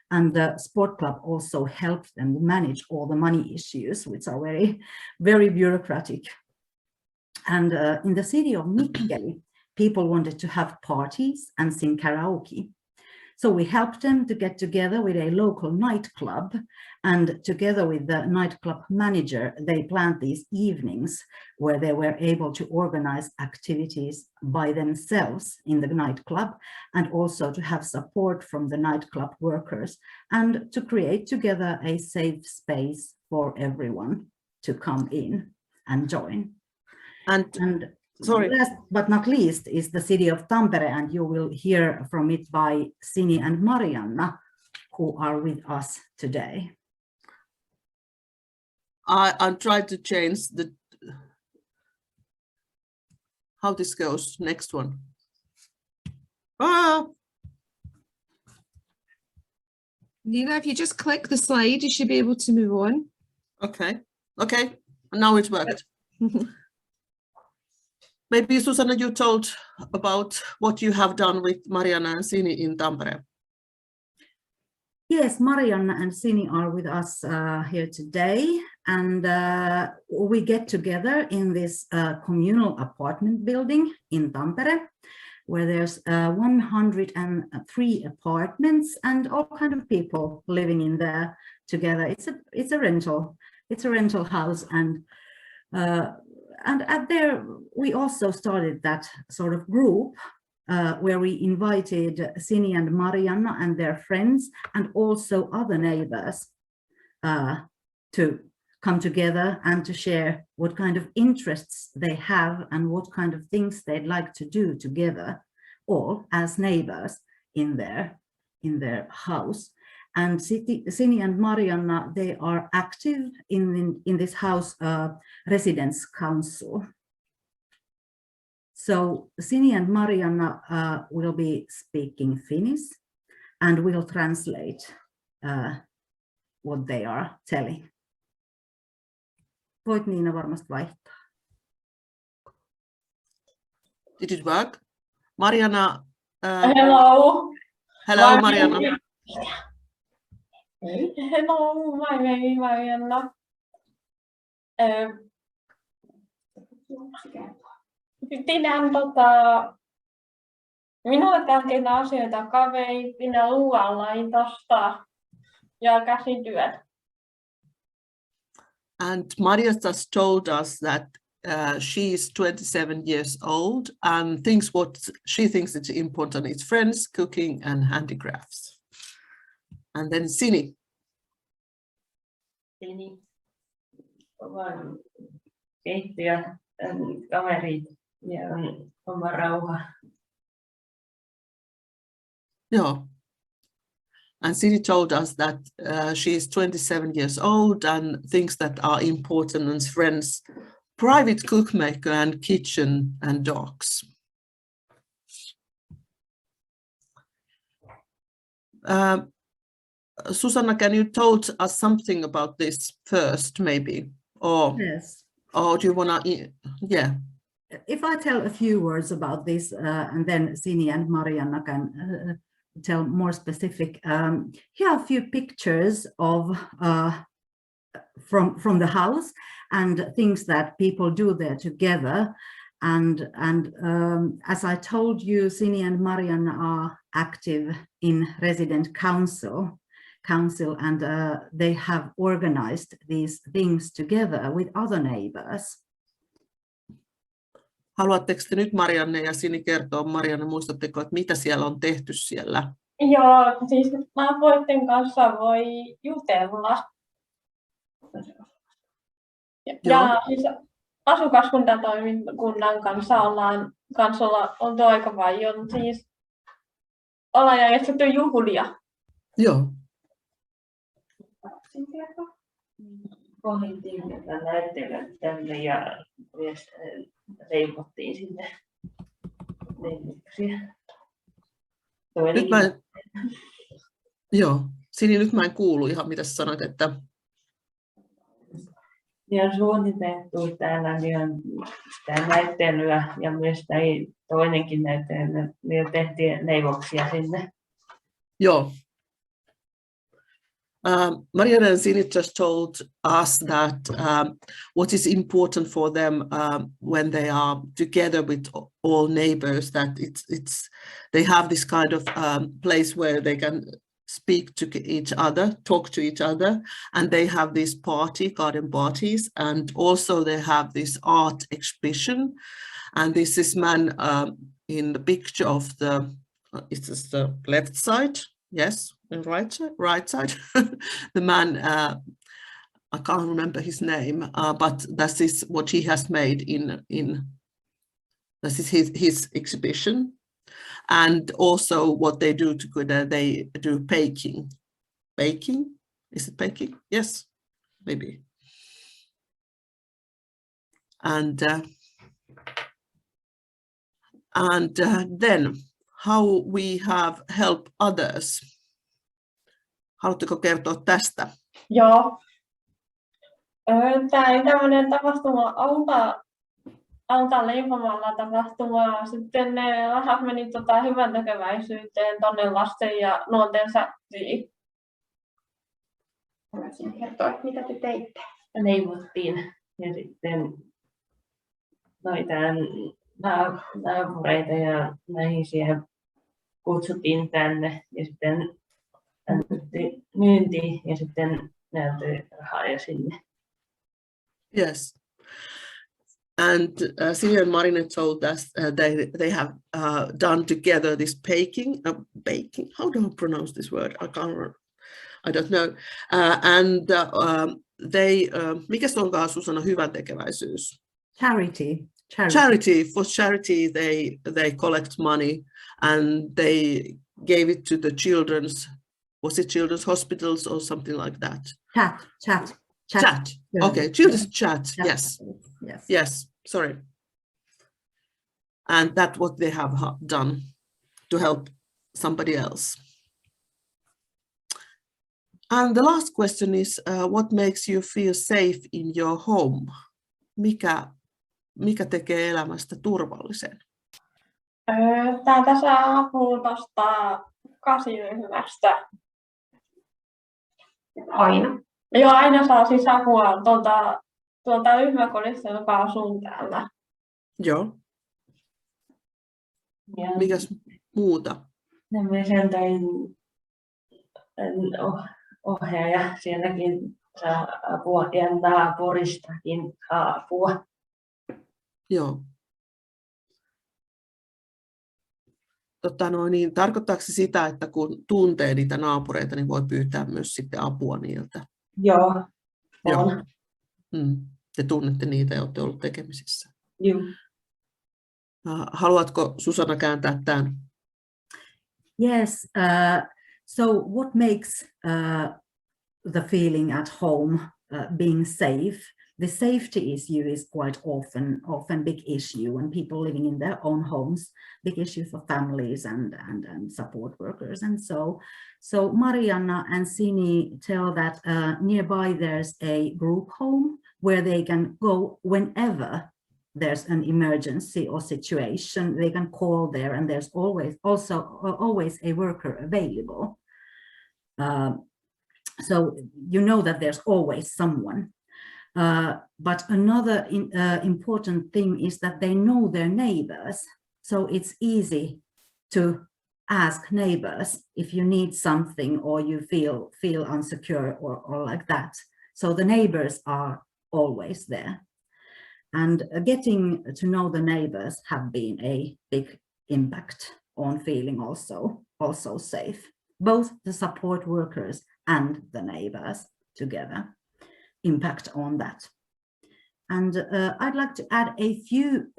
And the sport club also helped them manage all the money issues, which are very, very bureaucratic. And in the city of Mikkeli, people wanted to have parties and sing karaoke. So we helped them to get together with a local nightclub, and together with the nightclub manager, they planned these evenings where they were able to organize activities by themselves in the nightclub, and also to have support from the nightclub workers and to create together a safe space for everyone to come in and join. And sorry, last but not least is the city of Tampere, and you will hear from it by Sini and Marianna, who are with us today. I'll try to change how this goes. Next one. Nina, if you just click the slide, you should be able to move on. Okay. Now it worked. Maybe Susanna, you told about what you have done with Marianna and Sini in Tampere. Yes, Marianna and Sini are with us here today, and we get together in this communal apartment building in Tampere, where there's 103 apartments and all kind of people living in there together. It's a rental house, and at there we also started that sort of group where we invited Sini and Marianna and their friends and also other neighbors to come together and to share what kind of interests they have and what kind of things they'd like to do together, all as neighbors in their house. And Sini and Marianna, they are active in this house residence council. So Sini and Marianna will be speaking Finnish and will translate what they are telling. Voit Niina varmasti vaihtaa. Did it work? Marianna. Hello. Hello, Marianna. Hello, my name is Marianna. Minulle tärkeitä asioita kaveipina luonlaitosta ja käsityöt. And Maria just told us that she is 27 years old and thinks what she thinks is important is friends, cooking and handicrafts. And then Sini. Sini on keittiö, kaverit ja oma rauha. Yeah. And Sini told us that she is 27 years old and things that are important as friends, private cookmaker and kitchen and dogs. Susanna, can you tell us something about this first, maybe? Or, yes. Or do you want to, yeah. If I tell a few words about this and then Sini and Marianna can tell more specific. Here are a few pictures of from the house and things that people do there together. And as I told you, Sini and Marianna are active in resident council and they have organized these things together with other neighbors. Haluatteko te nyt Marianne ja Sini kertoa, Marianne, muistatteko, että mitä siellä on tehty siellä? Joo, siis naapureiden kanssa voi jutella. Ja siis asukaskuntatoimikunnan kanssa on aika paljon siis ollaan järjestetty juhlia. Joo. Pohjittiin näyttelyä tänne ja myös leivottiin sinne leivoksia. Joo, Sini, nyt mä en kuulu ihan mitä sä sanoit, että... Ja suunniteltu täällä on sitä näyttelyä ja myös toinenkin näyttely, me tehtiin leivoksia sinne. Joo. Marianne and Sini just told us that what is important for them when they are together with all neighbors, that they have this kind of place where they can speak to each other, talk to each other, and they have these garden parties, and also they have this art exhibition. And this is man in the picture of it's the left side, yes, and right side. The man, I can't remember his name, but that is what he has made this is his exhibition. And also what they do together, they do baking. Baking? Is it baking? Yes, maybe. And then how we have helped others. Haluatteko kertoa tästä? Joo. Tämä oli tämmöinen tapahtuma alta leipomalla tapahtuma. Sitten ne rahat meni hyvän tekeväisyyteen tuonne lasten ja nuorten sättiin. Haluaisin kertoa, mitä te teitte. Leivottiin ja sitten noita naapureita ja näihin siihen kutsuttiin tänne ja sitten myyntiin ja sitten näytyi rahaa ja sinne. Yes. And Silja and Marina told us they have done together this baking. How do I pronounce this word? I can't remember. I don't know. Mikä se onkaan Susanna hyväntekeväisyys? Charity. For charity, they collect money and they gave it to the children's, was it children's hospitals or something like that? Chat. Okay, children's chat. Yes. Sorry. And that's what they have done to help somebody else. And the last question is, what makes you feel safe in your home? Mikä tekee elämästä turvallisen? Täältä saa apua tuosta 8-ryhmästä. Aina. Joo, aina saa siis apua tuolta ryhmäkodista, joka asuu täällä. Joo. Mikäs muuta? Sieltä ohjaaja, sielläkin saa apua ja naapuristakin saa apua. Joo. Tarkoittaako se sitä, että kun tuntee niitä naapureita, niin voi pyytää myös sitten apua niiltä? Joo. On. Te tunnette niitä ja olette olleet tekemisissä. Joo. Haluatko Susanna kääntää tämän? Yes. So what makes the feeling at home, being safe? The safety issue is quite often big issue when people living in their own homes, big issue for families and support workers and so. So Marianna and Sini tell that nearby there's a group home where they can go whenever there's an emergency or situation. They can call there, and there's always a worker available. So you know that there's always someone. But another important thing is that they know their neighbors. So it's easy to ask neighbors if you need something or you feel insecure or like that. So the neighbors are always there. And getting to know the neighbors have been a big impact on feeling also safe. Both the support workers and the neighbors together impact on that. And I'd like to add a few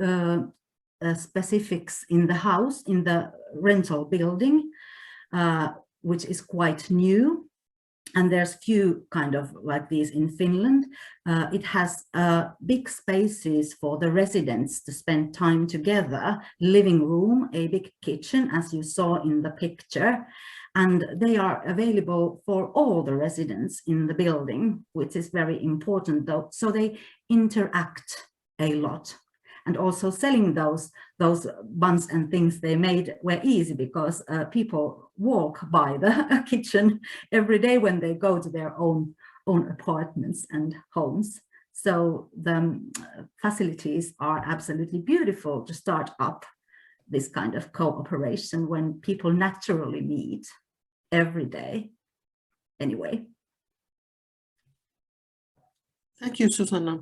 specifics in the house, in the rental building, which is quite new. And there's few kind of like these in Finland. It has big spaces for the residents to spend time together, living room, a big kitchen, as you saw in the picture. And they are available for all the residents in the building, which is very important though. So they interact a lot. And also selling those buns and things they made were easy because people walk by the kitchen every day when they go to their own apartments and homes. So the facilities are absolutely beautiful to start up this kind of cooperation when people naturally meet every day. Anyway. Thank you, Susanna.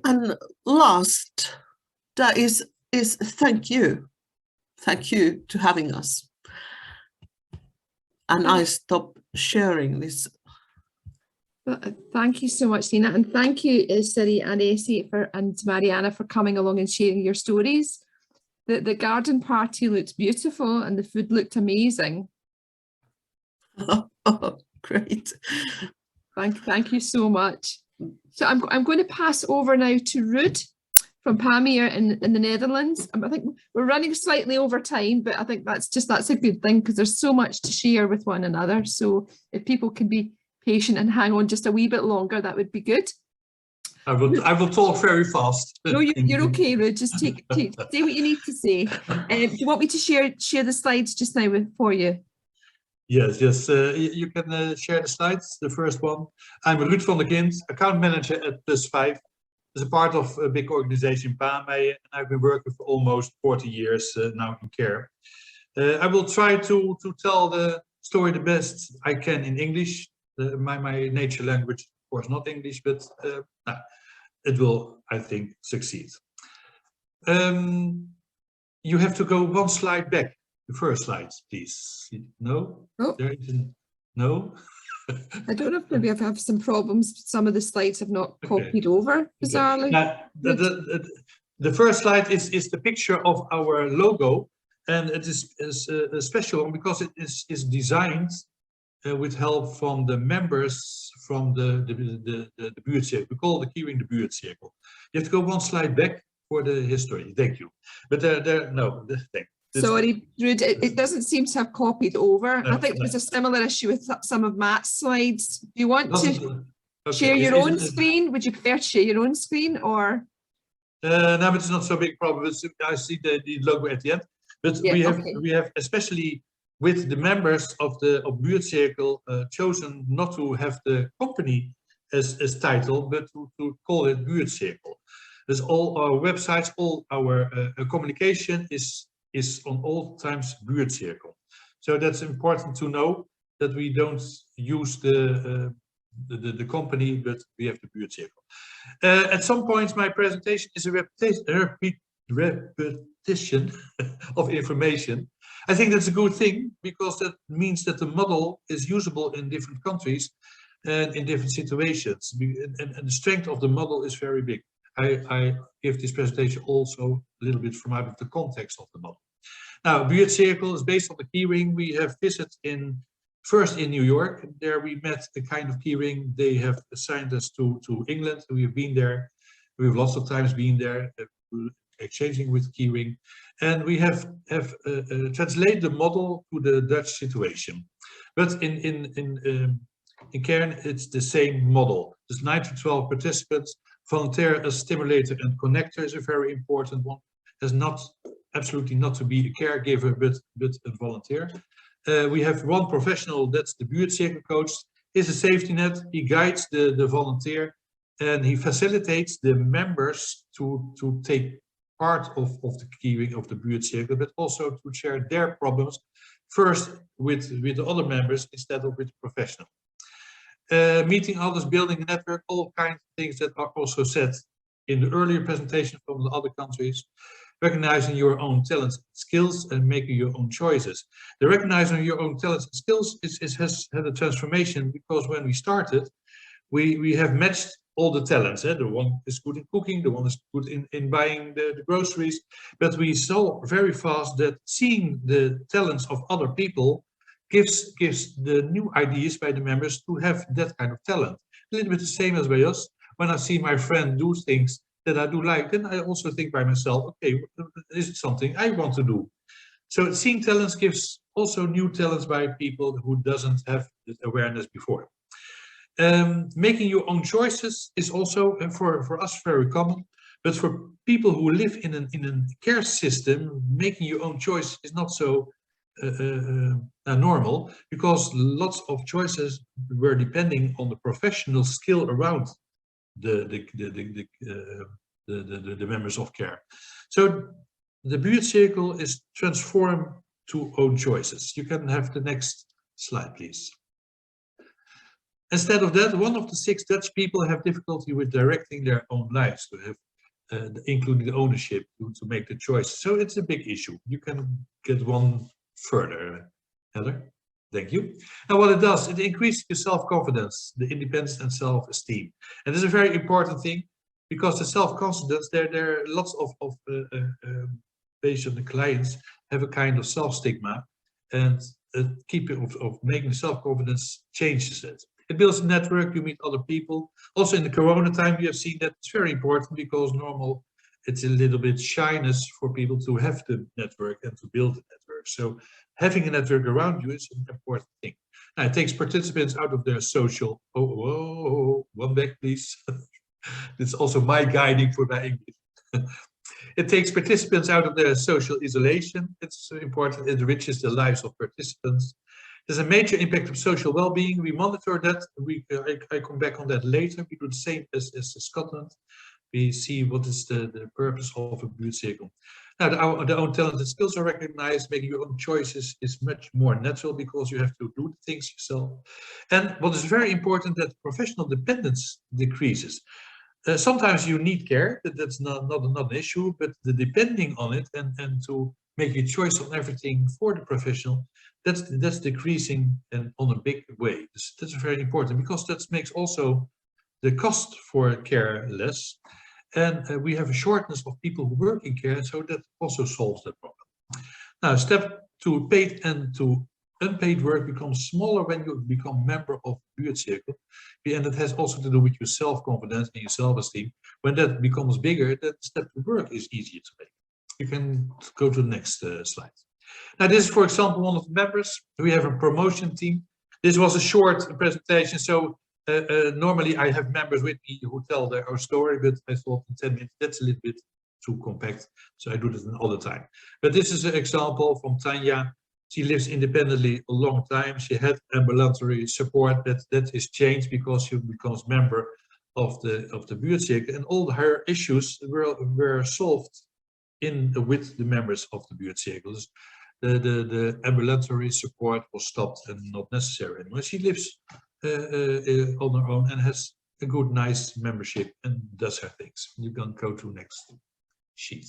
And last, that is thank you. Thank you to having us. And I stop sharing this. Thank you so much, Nina, and thank you, Siri and Essie and Mariana for coming along and sharing your stories. The garden party looked beautiful and the food looked amazing. Oh, great. Thank you so much. So I'm going to pass over now to Ruud from Tampere in the Netherlands. I think we're running slightly over time, but I think that's a good thing because there's so much to share with one another. So if people can be patient and hang on just a wee bit longer, that would be good. I will talk very fast. No, you're okay, Ruud. Just say what you need to say. Do you want me to share the slides just now for you? Yes, you can share the slides, the first one. I'm Ruud van der Kind, account manager at +5. As a part of a big organization, Tampere, and I've been working for almost 40 years now in care. I will try to tell the story the best I can in English. My nature language, of course, not English, but it will, I think, succeed. You have to go one slide back. The first slide, please. No? Oh. There isn't. No? I don't know if maybe I have some problems. Some of the slides have not copied over, bizarrely. Now, the first slide is the picture of our logo, and it is a special one because it is designed with help from the members from the buurtcirkel. We call the keyring the buurtcirkel. You have to go one slide back for the history. Thank you. But sorry, Ruud, it doesn't seem to have copied over. I think there's a similar issue with some of Matt's slides. Do you want to share your own screen? Would you prefer to share your own screen or? No, but it's not so big problem. I see the logo at the end. But yeah, we have especially with the members of buurtcirkel chosen not to have the company as title, but to call it buurtcirkel. There's all our websites, all our communication is on all times buurtcirkel. So that's important to know that we don't use the company, but we have the buurtcirkel. At some point, my presentation is a repetition of information. I think that's a good thing because that means that the model is usable in different countries and in different situations. And the strength of the model is very big. I give this presentation also a little bit from out of the context of the model. Now, buurtcirkel is based on the keyring. We have visited first in New York. There we met the kind of keyring. They have assigned us to England. We have been there. We have lots of times been there, exchanging with keyring. And we have translated the model to the Dutch situation. But in Cairn, it's the same model. There's 9 to 12 participants. Volunteer as stimulator and connector is a very important one. Has absolutely not to be a caregiver, but a volunteer. We have one professional, that's the buurtcirkel coach. He's a safety net. He guides the volunteer and he facilitates the members to take part of the keyring of the buurtcirkel, but also to share their problems first with the other members instead of with the professional. Meeting others, building a network, all kinds of things that are also said in the earlier presentation from the other countries. Recognizing your own talents and skills and making your own choices. The recognizing your own talents and skills has had a transformation because when we started, we have matched all the talents. The one is good in cooking, the one is good in buying the groceries, but we saw very fast that seeing the talents of other people gives the new ideas by the members to have that kind of talent. A little bit the same as by us. When I see my friend do things that I do like, then I also think by myself, okay, is it something I want to do? So seeing talents gives also new talents by people who doesn't have this awareness before. Making your own choices is also for us very common, but for people who live in a care system, making your own choice is not so normal, because lots of choices were depending on the professional skill around the members of care. So the buurtcirkel is transformed to own choices. You can have the next slide, please. Instead of that, one of the 6 Dutch people have difficulty with directing their own lives, to have including the ownership to make the choice. So it's a big issue. You can get one further, Heather. Thank you. And what it does, it increases your self-confidence, the independence and self-esteem. And this is a very important thing, because the self-confidence, there are lots of patients and clients have a kind of self-stigma, and of making self-confidence changes it. It builds a network, you meet other people. Also in the Corona time, you have seen that it's very important, because normal, it's a little bit shyness for people to have the network and to build a network. So having a network around you is an important thing. Now, it takes participants out of their social, one back please. It's also my guiding for my English. It takes participants out of their social isolation. It's important, it enriches the lives of participants. There's a major impact of social well-being. We monitor that. I come back on that later. We do the same as Scotland. We see what is the purpose of a buurtcirkel. Now, the own talents and skills are recognized. Making your own choices is much more natural, because you have to do the things yourself. And what is very important, that professional dependence decreases. Sometimes you need care, that's not an issue, but the depending on it and to make a choice on everything for the professional, that's decreasing and on a big way. That's very important because that makes also the cost for care less. And we have a shortness of people who work in care, so that also solves that problem. Now, step 2, paid and to unpaid work becomes smaller when you become member of buurtcirkel, and it has also to do with your self-confidence and your self-esteem. When that becomes bigger, that step to work is easier to make. You can go to the next slide. Now, this is, for example, one of the members. We have a promotion team. This was a short presentation, so normally I have members with me who tell their own story, but I thought in 10 minutes that's a little bit too compact, so I do this all the time. But this is an example from Tanya. She lives independently a long time. She had ambulatory support, that is changed because she becomes member of the buurtcirkel, and all her issues were solved with the members of the buurtcirkels. The ambulatory support was stopped and not necessary anymore. She lives on her own and has a good, nice membership and does her things. You can go to next sheet.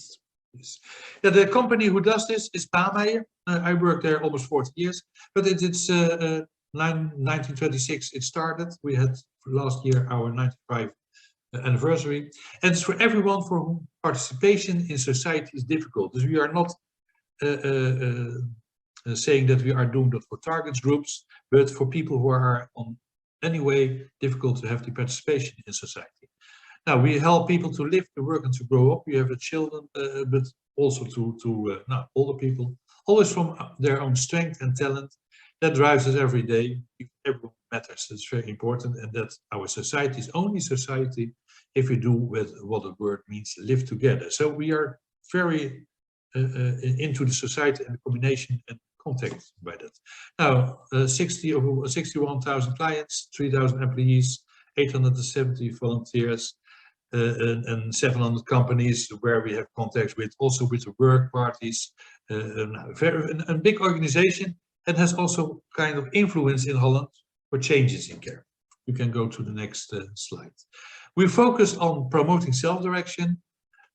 Yes. Yeah, the company who does this is Tampere. I worked there almost 40 years, but it's 1926 it started. We had last year our 95th anniversary, and it's for everyone for whom participation in society is difficult. So we are not saying that we are doing that for target groups, but for people who are on any way difficult to have the participation in society. Now, we help people to live, to work, and to grow up. We have the children, but also to older people, always from their own strength and talent. That drives us every day. Everyone matters. It's very important, and that our society is only society if we do with what the word means, live together. So we are very into the society and the combination and contact by that. Now, 61,000 clients, 3,000 employees, 870 volunteers, and 700 companies where we have contacts with, also with the work parties. A big organization that has also kind of influence in Holland for changes in care. You can go to the next slide. We focus on promoting self-direction,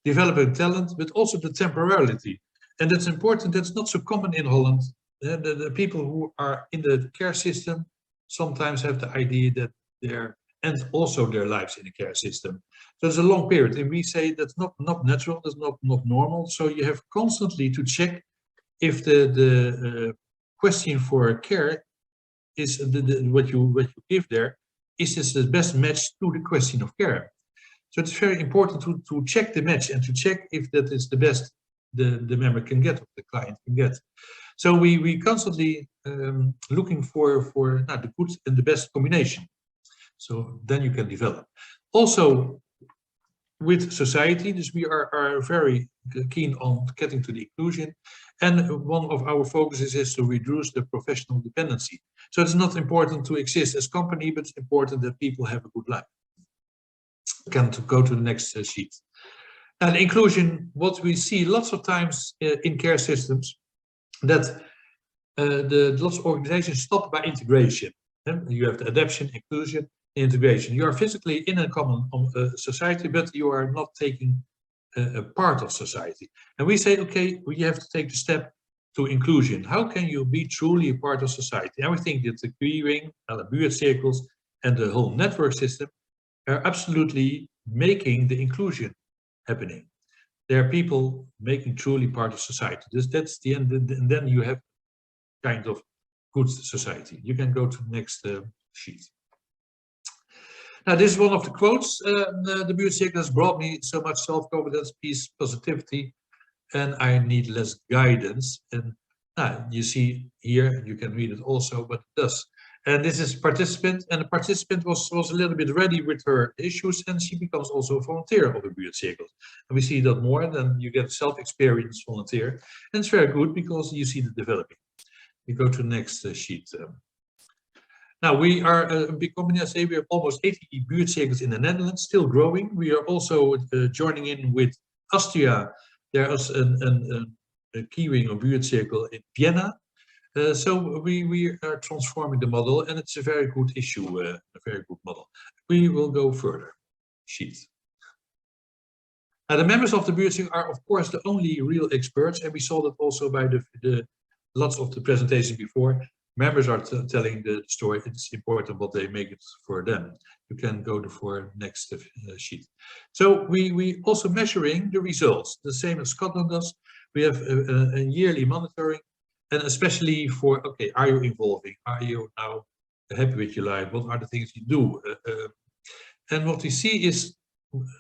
developing talent, but also the temporality. And that's important. That's not so common in Holland. The people who are in the care system sometimes have the idea that they're and also their lives in the care system. So it's a long period, and we say that's not natural, that's not normal. So you have constantly to check if the question for care is what you give there, is this the best match to the question of care. So it's very important to check the match and to check if that is the best the member can get, or the client can get. So we constantly looking for the good and the best combination. So then you can develop. Also, with society, we are very keen on getting to the inclusion. And one of our focuses is to reduce the professional dependency. So it's not important to exist as a company, but it's important that people have a good life. Can go to the next sheet. And inclusion, what we see lots of times in care systems, that lots of organizations stop by integration. You have the adaptation, inclusion, integration. You are physically in a common society, but you are not taking a part of society. And we say, okay, we have to take the step to inclusion. How can you be truly a part of society? And we think that the queering, the buurtcirkels, and the whole network system are absolutely making the inclusion happening. There are people making truly part of society. That's the end, and then you have kind of good society. You can go to the next sheet. Now, this is one of the quotes. The buurtcirkel has brought me so much self-confidence, peace, positivity, and I need less guidance. And you see here, you can read it also, but it does. And this is participant, and the participant was a little bit ready with her issues, and she becomes also a volunteer of a buurtcirkel. And we see that more than you get self-experienced volunteer, and it's very good because you see the developing. You go to the next sheet. Now, we are a big company. I say we have almost 80 buurtcirkels in the Netherlands, still growing. We are also joining in with Austria. There is a keyring or buurtcirkel in Vienna. So we are transforming the model, and it's a very good issue, a very good model. We will go further. Sheet. Now, the members of the buurtzirkel are, of course, the only real experts, and we saw that also by the lots of the presentations before. Members are telling the story. It's important what they make it for them. You can go for next sheet. So we also measuring the results, the same as Scotland does. We have a yearly monitoring, and especially for, okay, are you involving? Are you now happy with your life? What are the things you do? And what we see is,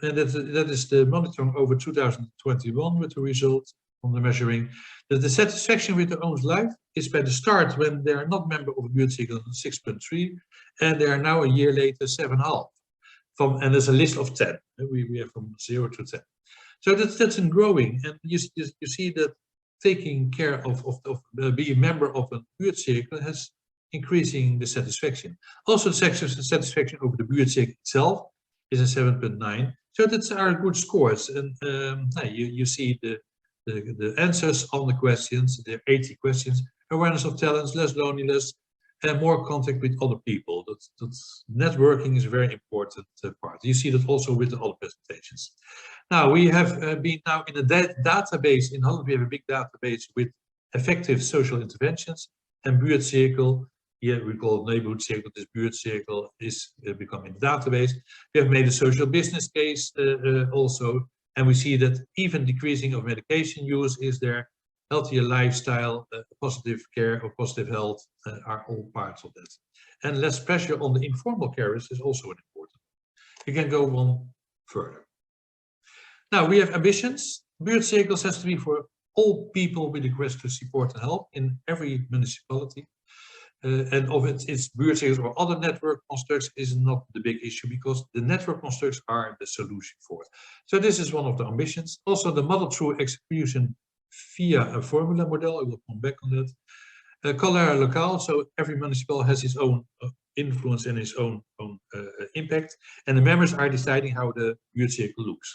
and that is the monitoring over 2021 with the results on the measuring, that the satisfaction with their own life is by the start when they are not member of a buurtzirkel 6.3, and they are now a year later 7.5. And there's a list of 10. We have from 0 to 10. So that's in growing, and you see that taking care of being a member of a buurtzirkel has increasing the satisfaction. Also, the satisfaction over the buurtzirkel itself is a 7.9. So that's our good scores, and you see the answers on the questions. There are 80 questions: awareness of talents, less loneliness, and more contact with other people. That's networking is a very important part. You see that also with the other presentations. Now we have been now in a database in Holland. We have a big database with effective social interventions and buurtzirkel. Here we call it neighborhood circle. This buurtzirkel is becoming the database. We have made a social business case also, and we see that even decreasing of medication use is there. Healthier lifestyle, positive care or positive health are all parts of that. And less pressure on the informal carers is also important. You can go on further. Now we have ambitions. Buurtzirkels has to be for all people with request to support and help in every municipality. And of its buurtzirkels or other network constructs is not the big issue, because the network constructs are the solution for it. So this is one of the ambitions. Also the model through execution via a formula model. I will come back on that. Cholera local, so every municipality has its own influence and its own impact, and the members are deciding how the buurtzirkel looks.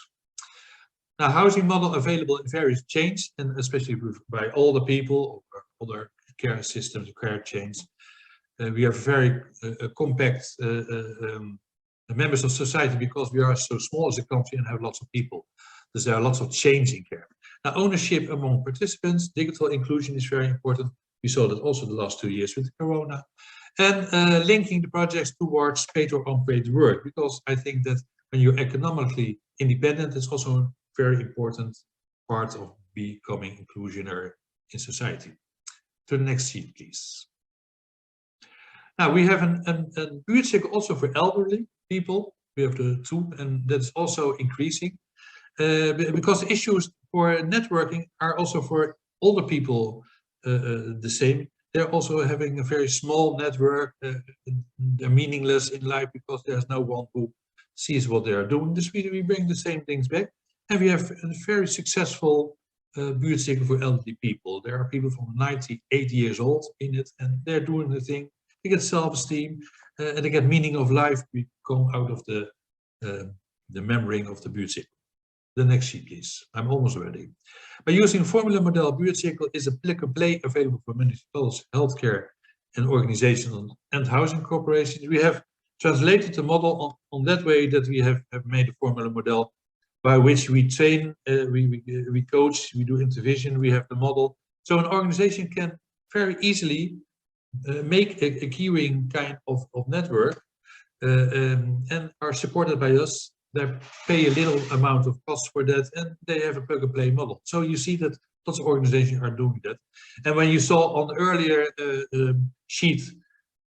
Now, housing model available in various chains, and especially by older people or other care systems, care chains. We are very compact members of society because we are so small as a country and have lots of people. So there are lots of change in care. Now, ownership among participants, digital inclusion is very important. We saw that also the last 2 years with Corona. And linking the projects towards paid or unpaid work, because I think that when you're economically independent, it's also a very important part of becoming inclusionary in society. To the next sheet, please. Now, we have a buurtzirkel also for elderly people. We have the two, and that's also increasing. Because the issues for networking are also for older people the same. They're also having a very small network. They're meaningless in life because there's no one who sees what they are doing. This we bring the same things back. And we have a very successful buurtzirkel for elderly people. There are people from 98 years old in it, and they're doing the thing. They get self-esteem, and they get meaning of life. We come out of the remembering of the buurtzirkel. The next sheet, please. I'm almost ready. By using formula model, buurtzirkel is a plug-and-play available for municipalities, healthcare, and organizational and housing corporations. We have translated the model on that way that we have made a formula model by which we train, we coach, we do intervision, we have the model. So an organization can very easily make a keyring kind of network and are supported by us. They pay a little amount of cost for that, and they have a plug-and-play model. So you see that lots of organizations are doing that. And when you saw on the earlier sheet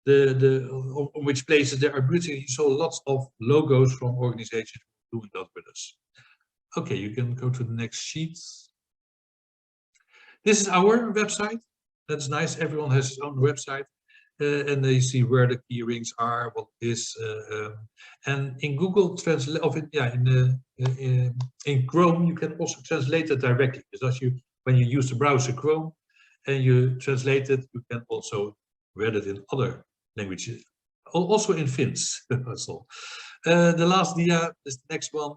on which places there are buurtzirkels, you saw lots of logos from organizations doing that with us. Okay, you can go to the next sheet. This is our website. That's nice. Everyone has his own website. And they see where the key rings are, what is, and in Google Translate, in Chrome, you can also translate it directly. Because when you use the browser Chrome and you translate it, you can also read it in other languages, also in Finns. That's all. The last dia is the next one.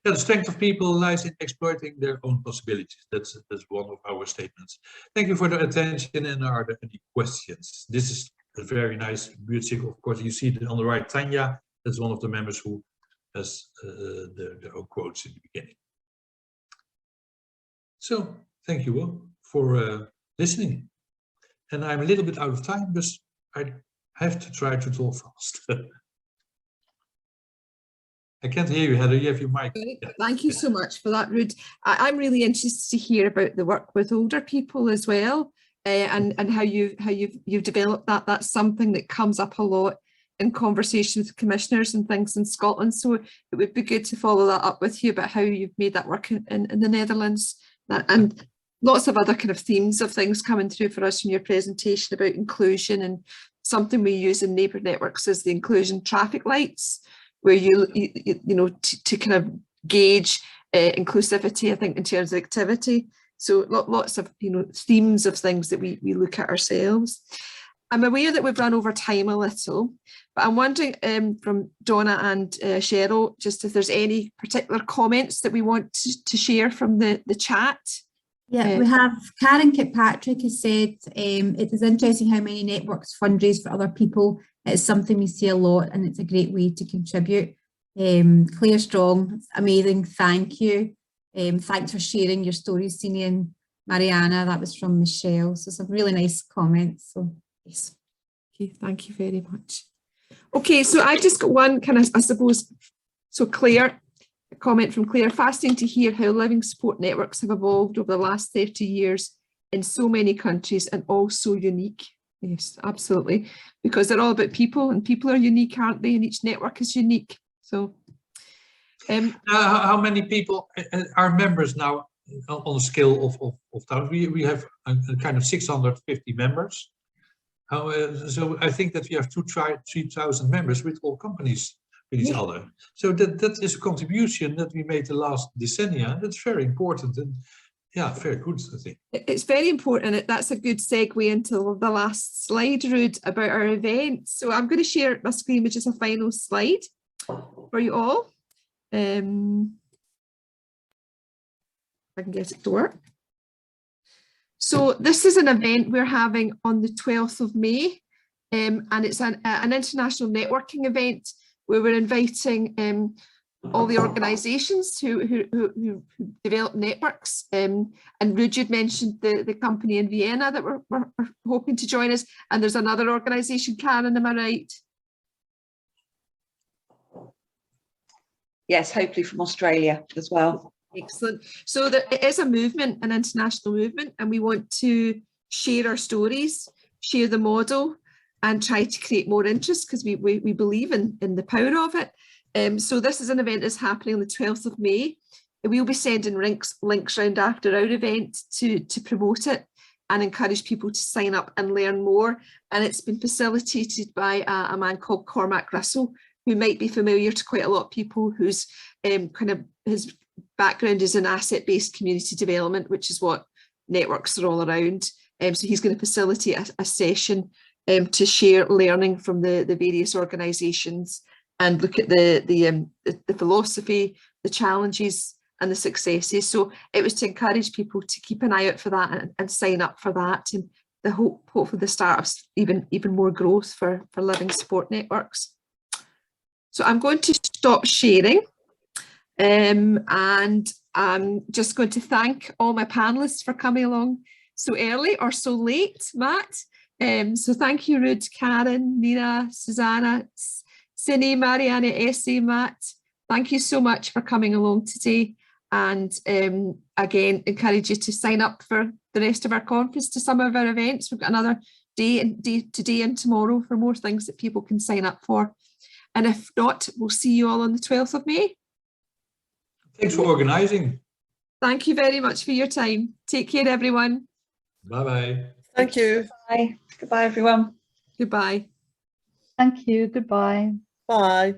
Yeah, the strength of people lies in exploiting their own possibilities. That's one of our statements. Thank you for the attention, and are there any questions? This is a very nice buurtzirkel. Of course, you see it on the right, Tanya. That's one of the members who as there are quotes in the beginning. So thank you all for listening. And I'm a little bit out of time, but I have to try to talk fast. I can't hear you, Heather. You have your mic. Thank you so much for that, Ruud. I'm really interested to hear about the work with older people as well, and how you've developed that. That's something that comes up a lot in conversations with commissioners and things in Scotland. So it would be good to follow that up with you about how you've made that work in the Netherlands, and lots of other kind of themes of things coming through for us from your presentation about inclusion. And something we use in Neighbourhood networks is the inclusion traffic lights, where you know, to kind of gauge inclusivity, I think, in terms of activity. So lots of, you know, themes of things that we look at ourselves. I'm aware that we've run over time a little, but I'm wondering from Donna and Cheryl, just if there's any particular comments that we want to share from the chat. Yeah, we have Karen Kirkpatrick has said, it is interesting how many networks fundraise for other people. It's something we see a lot and it's a great way to contribute. Claire Strong, it's amazing, thank you. Thanks for sharing your stories, Sini and Mariana. That was from Michelle. So some really nice comments. So yes. Okay, thank you very much. Okay, so I've just got one kind of, I suppose, so Claire, a comment from Claire, fascinating to hear how living support networks have evolved over the last 30 years in so many countries and all so unique. Yes, absolutely, because they're all about people and people are unique, aren't they? And each network is unique. So how many people are members now on a scale of towns? We have a kind of 650 members. So I think that we have 3,000 members with all companies with each other. So that is a contribution that we made the last decennia. That's very important. And yeah, very good, I think. It's very important. That's a good segue into the last slide, Ruud, about our event. So I'm going to share my screen with just a final slide for you all. If I can get it to work. So this is an event we're having on the 12th of May, and it's an international networking event where we're inviting all the organisations who develop networks. And Ruud, you'd mentioned the company in Vienna that we're hoping to join us, and there's another organisation, Karen, am I right? Yes, hopefully from Australia as well. Excellent. So it is a movement, an international movement, and we want to share our stories, share the model, and try to create more interest because we believe in the power of it. So this is an event that's happening on the 12th of May. We'll be sending links around after our event to promote it and encourage people to sign up and learn more. And it's been facilitated by a man called Cormac Russell, who might be familiar to quite a lot of people, whose his background is in asset-based community development, which is what networks are all around. So he's going to facilitate a session to share learning from the various organisations and look at the philosophy, the challenges and the successes. So it was to encourage people to keep an eye out for that and sign up for that, and the hopefully the start of even more growth for living support networks. So I'm going to stop sharing. And I'm just going to thank all my panelists for coming along so early or so late, Matt. So thank you, Ruud, Karen, Nina, Susanna, Sini, Mariana, Essie, Matt. Thank you so much for coming along today. And again, encourage you to sign up for the rest of our conference, to some of our events. We've got another day today and tomorrow for more things that people can sign up for. And if not, we'll see you all on the 12th of May. Thanks for organising. Thank you very much for your time. Take care, everyone. Bye-bye. Thank you. Bye. Goodbye, everyone. Goodbye. Thank you. Goodbye. Bye.